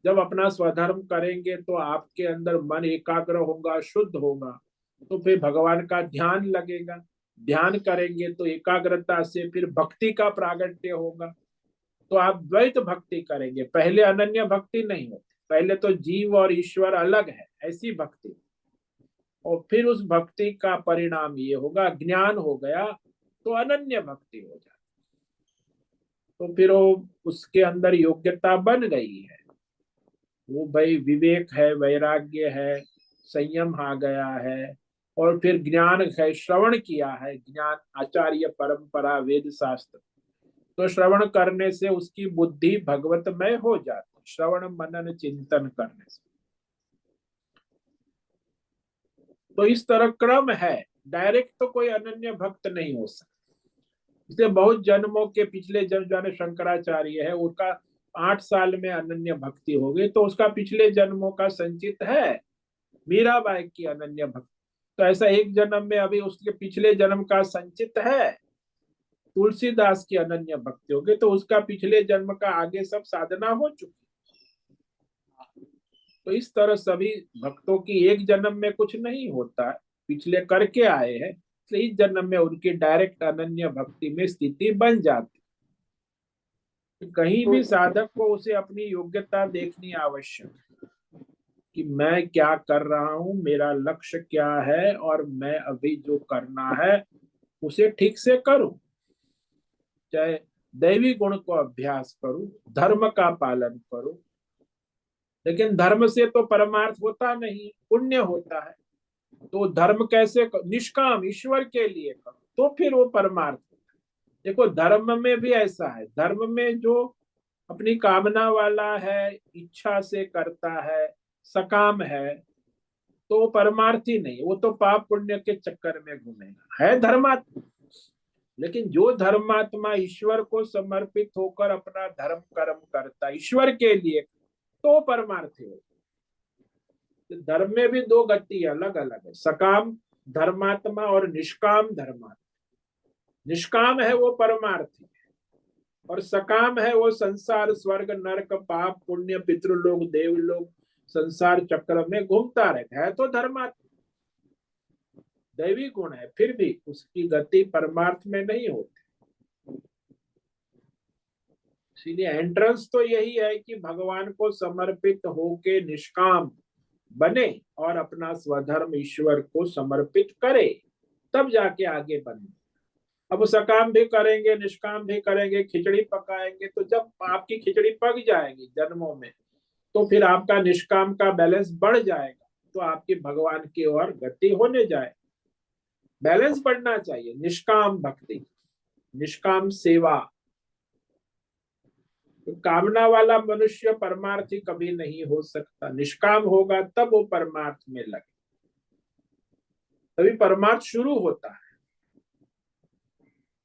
जब अपना स्वधर्म करेंगे तो आपके अंदर मन एकाग्र होगा, शुद्ध होगा, तो फिर भगवान का ध्यान लगेगा। ध्यान करेंगे तो एकाग्रता से फिर भक्ति का प्रागट्य होगा, तो आप द्वैत भक्ति करेंगे। पहले अनन्य भक्ति नहीं होती, पहले तो जीव और ईश्वर अलग है ऐसी भक्ति, और फिर उस भक्ति का परिणाम ये होगा, ज्ञान हो गया तो अनन्य भक्ति हो जाए, तो फिर वो उसके अंदर योग्यता बन गई है, वो भाई विवेक है, वैराग्य है, संयम आ गया है, और फिर ज्ञान है, श्रवण किया है, ज्ञान आचार्य परंपरा वेद शास्त्र, तो श्रवण करने से उसकी बुद्धि भगवतमय हो जाती, श्रवण मनन चिंतन करने से। तो इस तरह क्रम है, डायरेक्ट तो कोई अनन्य भक्त नहीं हो सकता। इसलिए बहुत जन्मों के पिछले जन्म जाने शंकराचार्य है, उसका 8 साल में अनन्य भक्ति हो गई, तो उसका पिछले जन्मों का संचित है। मीराबाई की अनन्य भक्ति, तो ऐसा एक जन्म में अभी उसके पिछले जन्म का संचित है। तुलसीदास की अनन्य भक्ति हो गई, तो उसका पिछले जन्म का आगे सब साधना हो चुकी। तो इस तरह सभी भक्तों की एक जन्म में कुछ नहीं होता, पिछले करके आए हैं, तो इस जन्म में उनकी डायरेक्ट अनन्य भक्ति में स्थिति बन जाती। तो कहीं तो भी साधक को उसे अपनी योग्यता देखनी आवश्यक है, कि मैं क्या कर रहा हूँ, मेरा लक्ष्य क्या है, और मैं अभी जो करना है उसे ठीक से करूं, चाहे दैवी गुण को अभ्यास करूं, धर्म का पालन करूं। लेकिन धर्म से तो परमार्थ होता नहीं, पुण्य होता है। तो धर्म कैसे निष्काम ईश्वर के लिए करो, तो फिर वो परमार्थ होता है। देखो धर्म में भी ऐसा है, धर्म में जो अपनी कामना वाला है, इच्छा से करता है, सकाम है, तो वो परमार्थी नहीं, वो तो पाप पुण्य के चक्कर में घूमेगा, है धर्मात्मा। लेकिन जो धर्मात्मा ईश्वर को समर्पित होकर अपना धर्म कर्म करता ईश्वर के लिए, तो परमार्थी हो। तो धर्म में भी दो गति अलग अलग है, सकाम धर्मात्मा और निष्काम धर्मात्मा। निष्काम है वो परमार्थी, और सकाम है वो संसार, स्वर्ग नरक, पाप पुण्य, पितृलोक देवलोक, संसार चक्र में घूमता रहता है, तो धर्मात्मा दैवी गुण है, फिर भी उसकी गति परमार्थ में नहीं होती। इसीलिए एंट्रेंस तो यही है कि भगवान को समर्पित होके निष्काम बने और अपना स्वधर्म ईश्वर को समर्पित करे, तब जाके आगे बने। अब सकाम भी करेंगे, निष्काम भी करेंगे, खिचड़ी पकाएंगे, तो जब आपकी खिचड़ी पक जाएगी जन्मों में, तो फिर आपका निष्काम का बैलेंस बढ़ जाएगा, तो आपकी भगवान की ओर गति होने जाए। बैलेंस बढ़ना चाहिए, निष्काम भक्ति, निष्काम सेवा। तो कामना वाला मनुष्य परमार्थी कभी नहीं हो सकता, निष्काम होगा तब वो परमार्थ में लगे, तभी परमार्थ शुरू होता है।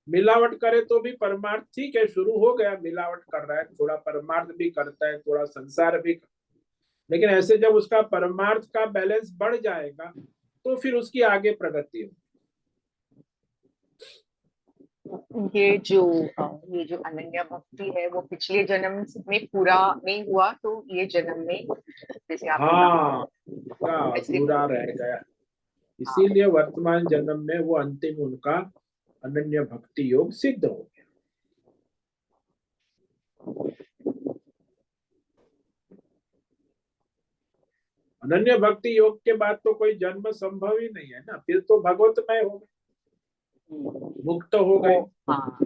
मिलावट करे तो भी परमार्थ ठीक है, शुरू हो गया, मिलावट कर रहा है, थोड़ा परमार्थ भी करता है, थोड़ा संसार भी लेकिन ऐसे जब उसका परमार्थ का बैलेंस बढ़ जाएगा, तो फिर उसकी आगे प्रगति हो। ये जो अनन्य भक्ति है वो पिछले जन्म में पूरा नहीं हुआ, तो ये जन्म में जैसे आपने कहा हाँ, का वैसे अधूरा हो रह गया। गया, हाँ, इसीलिए वर्तमान जन्म में वो अंतिम उनका अनन्य भक्ति योग सिद्ध हो गया। अनन्य भक्ति योग के बाद तो कोई जन्म संभव ही नहीं है ना, फिर तो भगवतमय हो गए, मुक्त हो गए। हाँ,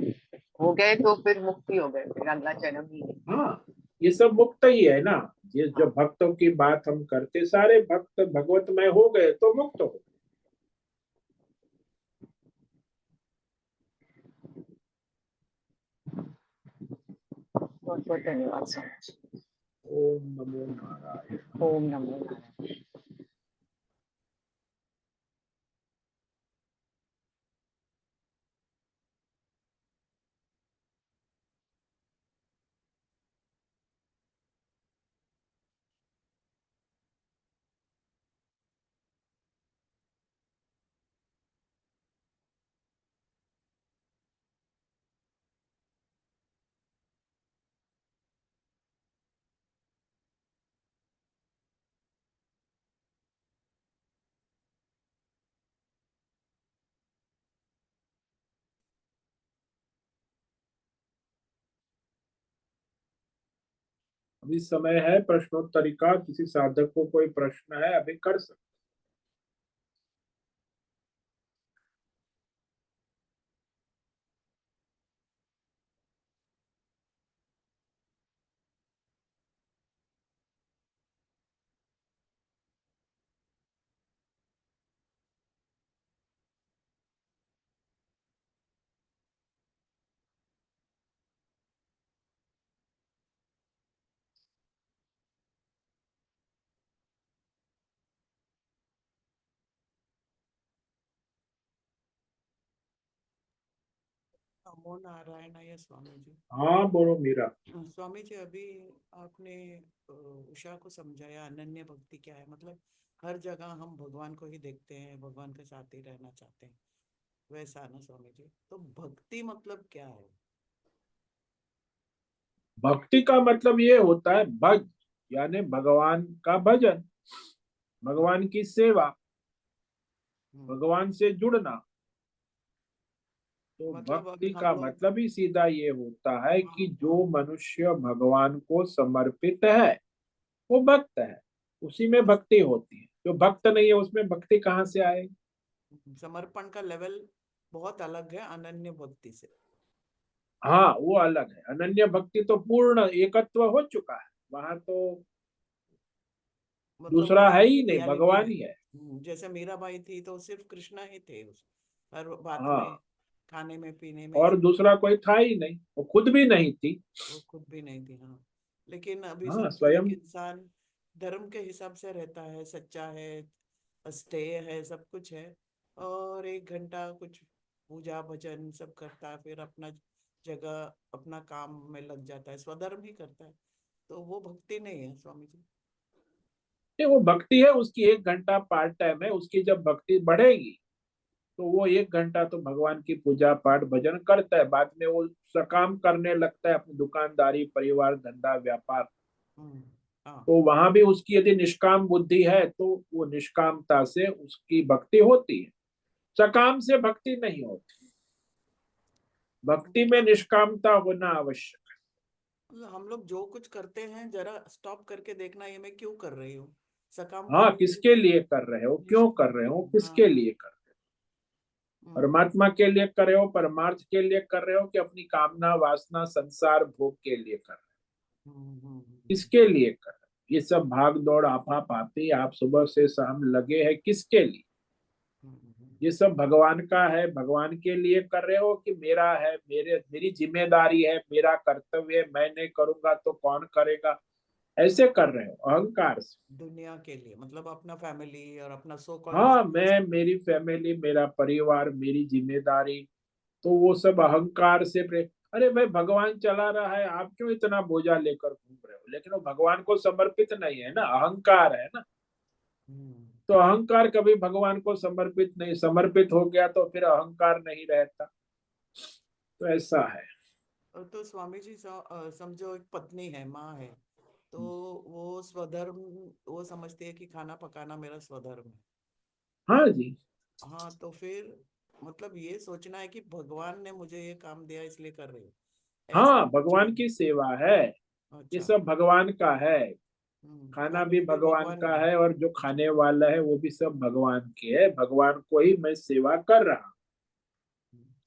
हो गए तो फिर मुक्ति हो गए, फिर अगला जन्म ही नहीं। हाँ, ये सब मुक्त ही है ना। ये जो हाँ, भक्तों की बात हम करते, सारे भक्त भगवतमय हो गए तो मुक्त हो गए। बहुत बहुत धन्यवाद स्वामी जी। ओम नमो नारायण। ओम नमो नारायण। अभी समय है प्रश्नोत्तरी का, किसी साधक को कोई प्रश्न है अभी कर सकते। नमो नारायण है स्वामी जी। हाँ बोलो मीरा। स्वामी जी, अभी आपने उषा को समझाया अनन्य भक्ति क्या है। मतलब हर जगह हम भगवान को ही देखते हैं, भगवान के साथ ही रहना चाहते हैं, वैसा ना स्वामी जी। तो भक्ति मतलब क्या है? भक्ति का मतलब ये होता है भज, यानी भगवान का भजन, भगवान की सेवा, हम्म, भगवान से जुड़ना। तो मतलब अभी भक्ति हम का लोग। मतलब ही सीधा ये होता है हाँ, कि हाँ, जो मनुष्य भगवान को समर्पित है वो भक्त है, उसी में बस भक्ति होती है। जो भक्त नहीं है उसमें भक्ति कहाँ से आएगी। समर्पण का लेवल बहुत अलग है अनन्य भक्ति से। हाँ वो अलग है, अनन्य भक्ति तो पूर्ण एकत्व हो चुका है, वहां तो मतलब दूसरा है वही ही नहीं, रियलिटी भगवान है। ही है। जैसे मीराबाई थी तो सिर्फ कृष्णा ही थे उस हर बात में, हाँ, खाने में पीने में और सब। दूसरा कोई था ही नहीं, वो खुद भी नहीं थी। वो खुद भी नहीं थी, हाँ। लेकिन अभी हाँ समझो एक स्वयं। इंसान धर्म के हिसाब से रहता है, सच्चा है, स्टेय है, सब कुछ है, और 1 घंटा कुछ पूजा भजन सब करता है, फिर अपना जगह अपना काम में लग जाता है, स्वधर्म ही करता है। तो वो भक्ति नहीं है स्वामी जी। नहीं, वो भक्ति है, उसकी 1 घंटा पार्ट टाइम है, उसकी जब भक्ति बढ़ेगी तो वो 1 घंटा तो भगवान की पूजा पाठ भजन करता है, बाद में वो सकाम करने लगता है, अपनी दुकानदारी, परिवार, धंधा, व्यापार। हम्म, हाँ। तो वहां भी उसकी यदि निष्काम बुद्धि है तो वो निष्कामता से उसकी भक्ति होती है, सकाम से भक्ति नहीं होती। भक्ति में मतलब निष्कामता होना आवश्यक हम लोग जो कुछ करते हैं जरा स्टॉप करके देखना, ये मैं क्यों कर रही हूँ। सकाम है। हाँ, करूंगी, किसके लिए कर रहे हो, क्यों कर निष्काम रहे हो, करूँ, किसके हाँ। लिए कर रहे हो। हम्म, परमात्मा के लिए कर रहे हो, परमार्थ के लिए कर रहे हो, कि अपनी कामना वासना संसार भोग के लिए कर रहे हो, हम्म, किसके लिए कर रहे हो। ये सब भाग दौड़ आपा पाती आप सुबह से शाम लगे हैं, किसके लिए। हम्म, ये सब भगवान का है, भगवान के लिए कर रहे हो कि मेरा है, मेरी जिम्मेदारी है, मेरा कर्तव्य है, मैं नहीं करूंगा तो कौन करेगा, ऐसे कर रहे हो अहंकार से। दुनिया के लिए मतलब अपना फैमिली और अपना सो कॉल्ड हाँ, बिजनेस। मैं, मेरी फैमिली, मेरा परिवार, मेरी जिम्मेदारी, तो वो सब अहंकार से अरे भाई, भगवान चला रहा है, आप क्यों इतना बोझा लेकर घूम रहे हो। लेकिन वो भगवान को समर्पित नहीं है ना, अहंकार है ना। हम्म। तो अहंकार कभी भगवान को समर्पित नहीं, समर्पित हो गया तो फिर अहंकार नहीं रहता। तो ऐसा है। तो स्वामी जी समझो एक पत्नी है, माँ है, तो वो स्वधर्म, वो समझती है कि खाना पकाना मेरा स्वधर्म है। हाँ जी। हाँ, तो फिर मतलब ये सोचना है कि भगवान ने मुझे ये काम दिया इसलिए कर रही हूँ, ऐसा हाँ, सोचना भगवान है। की सेवा है, ये अच्छा। सब भगवान का है। खाना भी खाने भी भगवान भगवान का ने। है और जो खाने वाला है वो भी सब भगवान के है। भगवान को ही मैं सेवा कर रहा हूँ।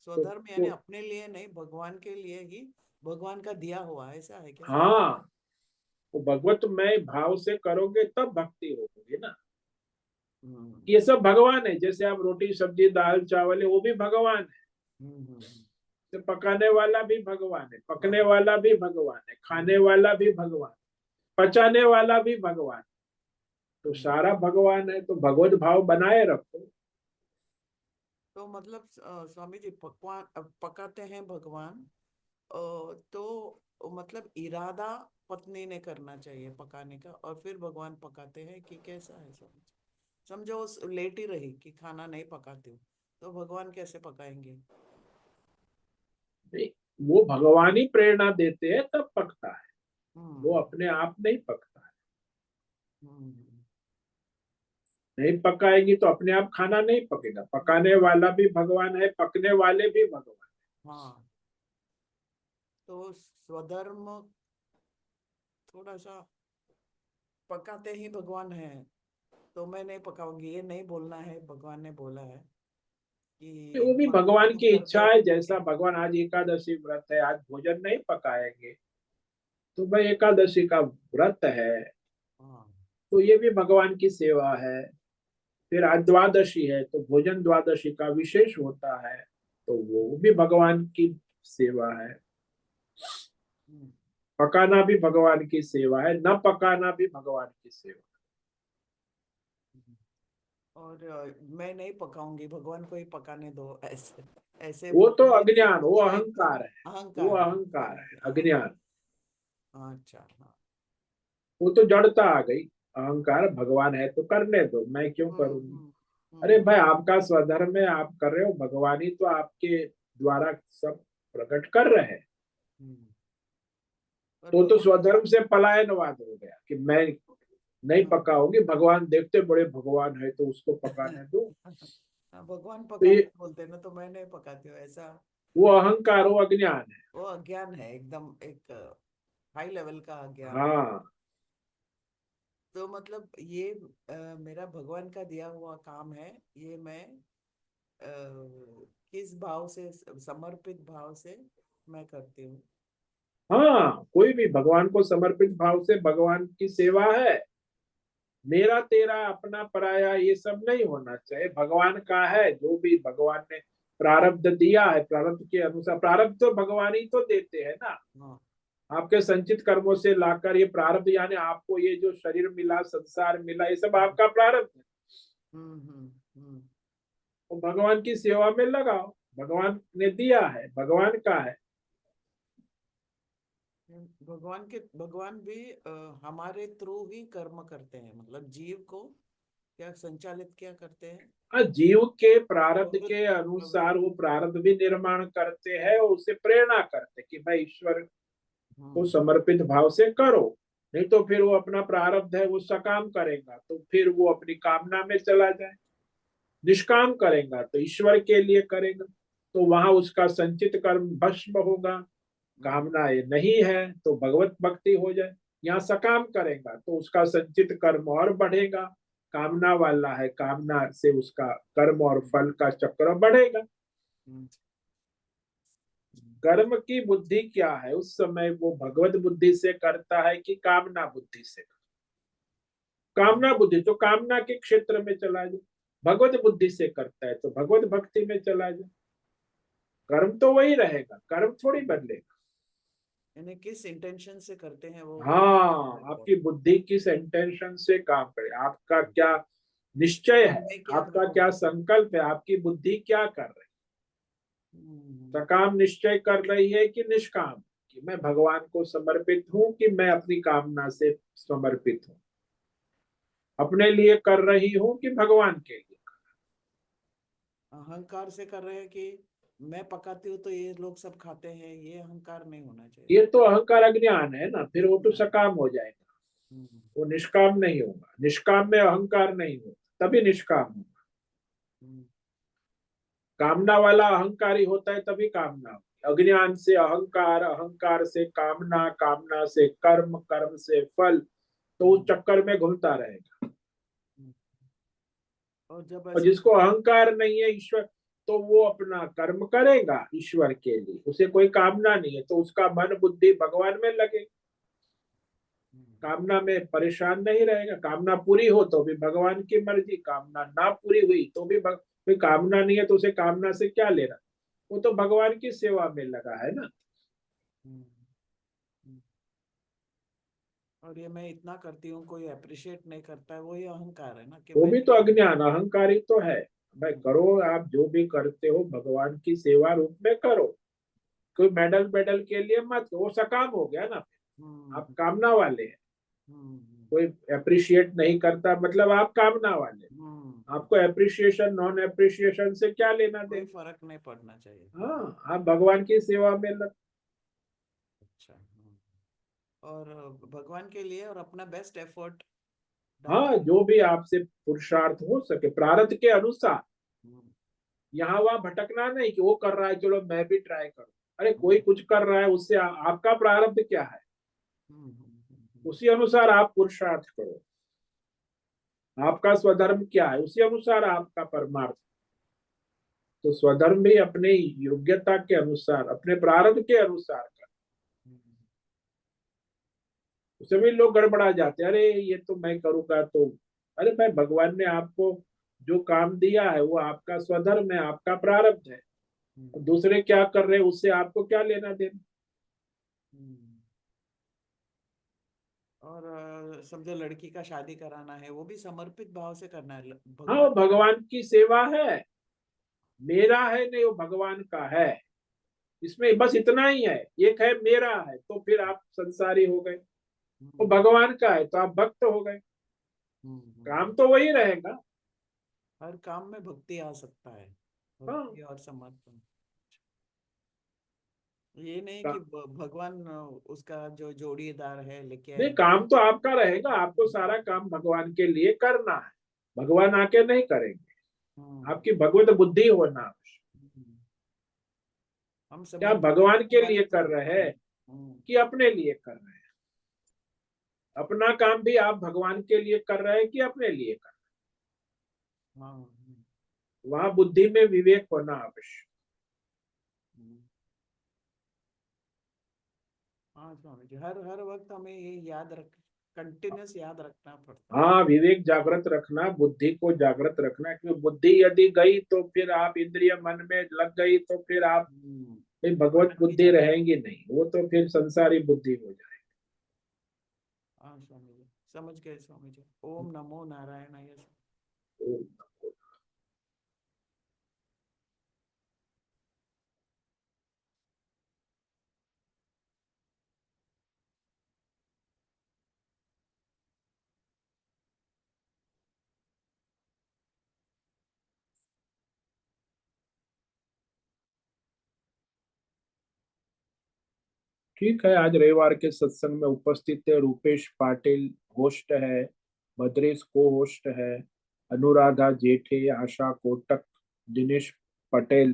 तो, स्वधर्म यानी तो अपने लिए नहीं, भगवान के लिए ही, भगवान का दिया हुआ, ऐसा है क्या? हाँ, वो भगवत में भाव से करोगे तब भक्ति होगी ना। हम्म ये सब भगवान है, जैसे आप रोटी सब्जी दाल चावल है वो भी भगवान है। हम्म। तो पकाने वाला भी भगवान है, पकने हाँ। वाला भी भगवान है, खाने वाला भी भगवान, पचाने वाला भी भगवान। तो हम्म। सारा भगवान है, तो भगवत भाव बनाए रखो। तो मतलब स्वामी जी, पकवान पकाते हैं भगवान, तो मतलब इरादा पत्नी ने करना चाहिए पकाने का, और फिर भगवान पकाते हैं, कि कैसा है स्वामी जी? समझो उस लेट ही रही कि खाना नहीं पकाती हूँ, तो भगवान कैसे पकाएंगे? नहीं, वो भगवान ही प्रेरणा देते हैं तब पकता है, वो हम्म अपने आप नहीं पकता है। हम्म। नहीं पकाएंगी तो अपने आप खाना नहीं पकेगा। पकाने वाला भी भगवान है, पकने वाले भी भगवान। हाँ, तो स्वधर्म थोड़ा सा, पकाते ही भगवान है तो मैं नहीं पकाऊंगी, ये नहीं बोलना है, भगवान ने बोला है वो कि भी बाकी तो भगवान तुम की करते इच्छा हो है। ठीक जैसा है। भगवान आज एकादशी व्रत है, आज भोजन नहीं पकाएंगे, तो भाई एकादशी का व्रत है, हाँ। तो ये भी भगवान की सेवा है। फिर आज द्वादशी है तो भोजन द्वादशी का विशेष होता है, तो वो भी भगवान की सेवा है। हम्म। पकाना भी भगवान की सेवा है, न पकाना भी भगवान की सेवा और मैं नहीं पकाऊंगी, भगवान को ही पकाने दो, ऐसे ऐसे है। वो तो बोलने से अज्ञान, वो तो एकदम अहंकार है। वो अहंकार है, अहंकार है, अहंकार। अज्ञान। अच्छा, हाँ। वो तो जड़ता आ गई। अहंकार, भगवान है तो करने दो, मैं क्यों करूंगी। हम्म। अरे हम्म। भाई, आपका स्वधर्म है, आप कर रहे हो, भगवान ही तो आपके द्वारा सब प्रकट कर रहे हैं। हम्म। और तो भगवान। स्वधर्म से पलायनवाद हो गया कि मैं नहीं हाँ। पकाओगी, भगवान देखते बड़े भगवान है तो उसको पकाने दो। हाँ, भगवान तो ये पकाते बोलते हैं ना, तो मैं नहीं पकाती हूँ, ऐसा। वो अहंकार, वो अज्ञान है। वो अज्ञान है, एकदम एक हाई लेवल का अज्ञान है। हाँ तो मतलब ये मेरा भगवान का दिया हुआ काम है, ये मैं किस भाव से, समर्पित भाव से मैं करती हूँ। हाँ, कोई भी भगवान को समर्पित भाव से भगवान की सेवा है। मेरा तेरा अपना पराया ये सब नहीं होना चाहिए, भगवान का है। जो भी भगवान ने प्रारब्ध दिया है, प्रारब्ध के अनुसार, प्रारब्ध तो भगवान ही तो देते हैं ना। हाँ। आपके संचित कर्मों से लाकर ये प्रारब्ध, यानी आपको ये जो शरीर मिला, संसार मिला, ये सब आपका प्रारब्ध है। हम्म। तो भगवान की सेवा में लगाओ, भगवान ने दिया है, भगवान का है। भगवान भी हमारे थ्रू ही कर्म करते हैं, मतलब जीव को क्या संचालित क्या करते हैं? हाँ, जीव के प्रारब्ध के प्रवृत्ति अनुसार प्रवृत्ति। वो प्रारब्ध भी निर्माण करते हैं और उसे प्रेरणा करते हैं कि भाई ईश्वर को हम्म समर्पित भाव से करो। नहीं तो फिर वो अपना प्रारब्ध है वो सकाम करेगा तो फिर वो अपनी कामना में चला जाए। निष्काम करेगा तो ईश्वर के लिए करेगा, तो वहां उसका संचित कर्म भस्म होगा। हम्म कामना ये नहीं है तो भगवत भक्ति हो जाए। यहाँ सकाम करेगा तो उसका संचित कर्म और बढ़ेगा। कामना वाला है, कामना से उसका कर्म और हम्म फल का चक्र बढ़ेगा। हम्म कर्म की बुद्धि क्या है, उस समय वो भगवत बुद्धि से करता है कि कामना बुद्धि से। हम्म कामना बुद्धि तो कामना के क्षेत्र में चला जाए, भगवत बुद्धि से करता है तो भगवत भक्ति में चला जाए। कर्म तो वही रहेगा, कर्म थोड़ी बदलेगा। यानी किस इंटेंशन से करते हैं वो हाँ, रहता है। आपकी बुद्धि किस इंटेंशन से काम करे, आपका क्या निश्चय हाँ, है, मैं क्या आपका करूँ? क्या संकल्प है, आपकी बुद्धि क्या कर रही है। हम्म सकाम निश्चय कर रही है कि निष्काम, कि मैं भगवान को समर्पित हूँ कि मैं अपनी कामना से समर्पित हूँ, अपने लिए कर रही हूँ कि भगवान के लिए। अहंकार से कर रहे हैं कि मैं पकाती हूँ तो ये लोग सब खाते हैं, ये अहंकार नहीं होना चाहिए। ये तो अहंकार अज्ञान है ना, फिर वो तो अज्ञान। सकाम हो जाएगा। हम्म वो निष्काम नहीं होगा, निष्काम में अहंकार नहीं होगा, तभी निष्काम होगा। हम्म कामना वाला अहंकारी होता है तभी कामना होगी। अज्ञान से अहंकार, अहंकार से कामना, कामना से कर्म, कर्म से फल, तो उस चक्कर में घूमता रहेगा। और जब और ऐसे जिसको अहंकार नहीं है ईश्वर, तो वो अपना कर्म करेगा ईश्वर के लिए, उसे कोई कामना नहीं है, तो उसका मन बुद्धि भगवान में लगे, कामना में परेशान नहीं रहेगा। कामना पूरी हो तो भी भगवान की मर्जी, कामना ना पूरी हुई तो भी कोई कामना नहीं है तो उसे कामना से क्या लेना, वो तो भगवान की सेवा में लगा है ना। और ये मैं इतना करती हूँ कोई अप्रिशिएट नहीं करता है, वही अहंकार है ना कि वो मैं। भी तो अज्ञान, अहंकारी तो है। भाई करो, आप जो भी करते हो भगवान की सेवा रूप में करो, कोई मेडल मेडल के लिए मत, वो सकाम हो गया ना, आप कामना वाले हैं। कोई अप्रिशिएट नहीं करता मतलब आप कामना वाले, आपको अप्रिशिएशन नॉन अप्रिशिएशन से क्या लेना कोई देना। फर्क नहीं पड़ना चाहिए। हाँ, आप भगवान की सेवा में लग। अच्छा। और भगवान के लिए और अपना बेस्ट एफर्ट हाँ, जो भी आपसे पुरुषार्थ हो सके प्रारब्ध के अनुसार, यहाँ वहां भटकना नहीं कि वो कर रहा है चलो मैं भी ट्राई करूं। अरे कोई कुछ कर रहा है, उससे आपका प्रारब्ध क्या है, उसी अनुसार आप पुरुषार्थ करो। आपका स्वधर्म क्या है, उसी अनुसार आपका परमार्थ। तो स्वधर्म भी अपने योग्यता के अनुसार, अपने प्रारब्ध के अनुसार कर। उसे भी लोग गड़बड़ा जाते हैं, अरे ये तो मैं करूंगा तो। अरे भाई भगवान ने आपको जो काम दिया है वो आपका स्वधर्म है, आपका प्रारब्ध है। दूसरे क्या कर रहे हैं उससे आपको क्या लेना देना। और समझो लड़की का शादी कराना है, वो भी समर्पित भाव से करना है हाँ, वो भगवान। भगवान की सेवा है, मेरा है नहीं, वो भगवान का है। इसमें बस इतना ही है, एक है मेरा है तो फिर आप संसारी हो गए, वो भगवान का है तो आप भक्त हो गए। काम तो वही रहेगा। हर काम में भक्ति आ सकता है, हाँ, भक्ति और समर्पण। ये नहीं का, कि भगवान उसका जो जोड़ीदार है लेके नहीं आएगा। काम तो आपका रहेगा, आपको सारा काम भगवान के लिए करना है, भगवान आके नहीं करेंगे। आपकी भगवत बुद्धि होना आवश्यक। हम क्या आप समर्पित भगवान के हमारे लिए कर तरफ। रहे हैं कि अपने लिए कर रहे हैं। अपना काम भी आप भगवान के लिए कर रहे हैं कि अपने लिए कर रहे हैं, वहां बुद्धि में विवेक होना आवश्यक। हाँ स्वामी जी, हर हर वक्त हमें ये याद रख, कंटिन्यूस याद रखना पड़ता है। हाँ, विवेक जागृत रखना, बुद्धि को जागृत रखना, क्योंकि बुद्धि यदि गई तो फिर आप इंद्रिय मन में लग गई तो फिर आप फिर भगवत भटक ही बुद्धि जाते। रहेंगी नहीं, वो तो फिर संसारी बुद्धि हो जाएगी। हाँ स्वामी जी, समझ गए स्वामी जी। ओम नमो नारायण। तो ठीक है, आज रविवार के सत्संग में उपस्थित है रूपेश पाटिल, होस्ट है, भद्रेश को होस्ट है, अनुराधा जेठे, आशा कोटक, दिनेश पटेल,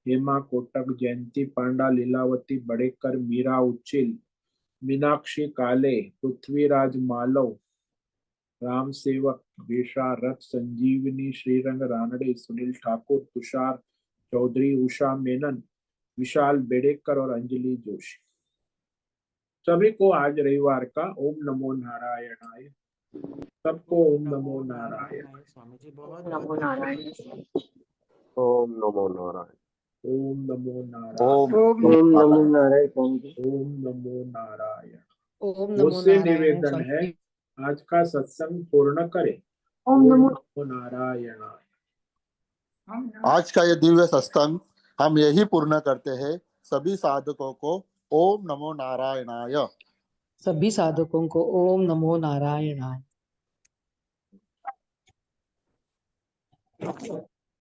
हेमा कोटक, जयंती पांडा, लीलावती बड़ेकर, मीरा उच्चिल, मीनाक्षी काले, पृथ्वीराज मालव, राम सेवक, वेशा रथ, संजीवनी, श्रीरंग रानडे, सुनील ठाकुर, तुषार चौधरी, उषा मेनन, विशाल बेड़ेकर और अंजलि जोशी। सभी को आज रविवार का ओम नमो नारायणाय। सबको ओम ओम नमो नमो नारायण। नारायण स्वामी जी, बहुत बहुत नमो नारायण। ओम नमो नारायण। ओम नमो ओम नारायण। नमो ओम नमो नारायण। नारायण स्वामी जी। ओम नमो नारायण। ओम नमो मुझसे नारायण निवेदन स्वामी है, जी। आज का सत्संग पूर्ण करें। ओम ओम नमो नमो नारायणाय। आज का ये दिव्य सत्संग हम यही पूर्ण करते हैं। सभी साधकों को ओम नमो नारायणाय। सभी साधकों को ओम नमो नारायणाय।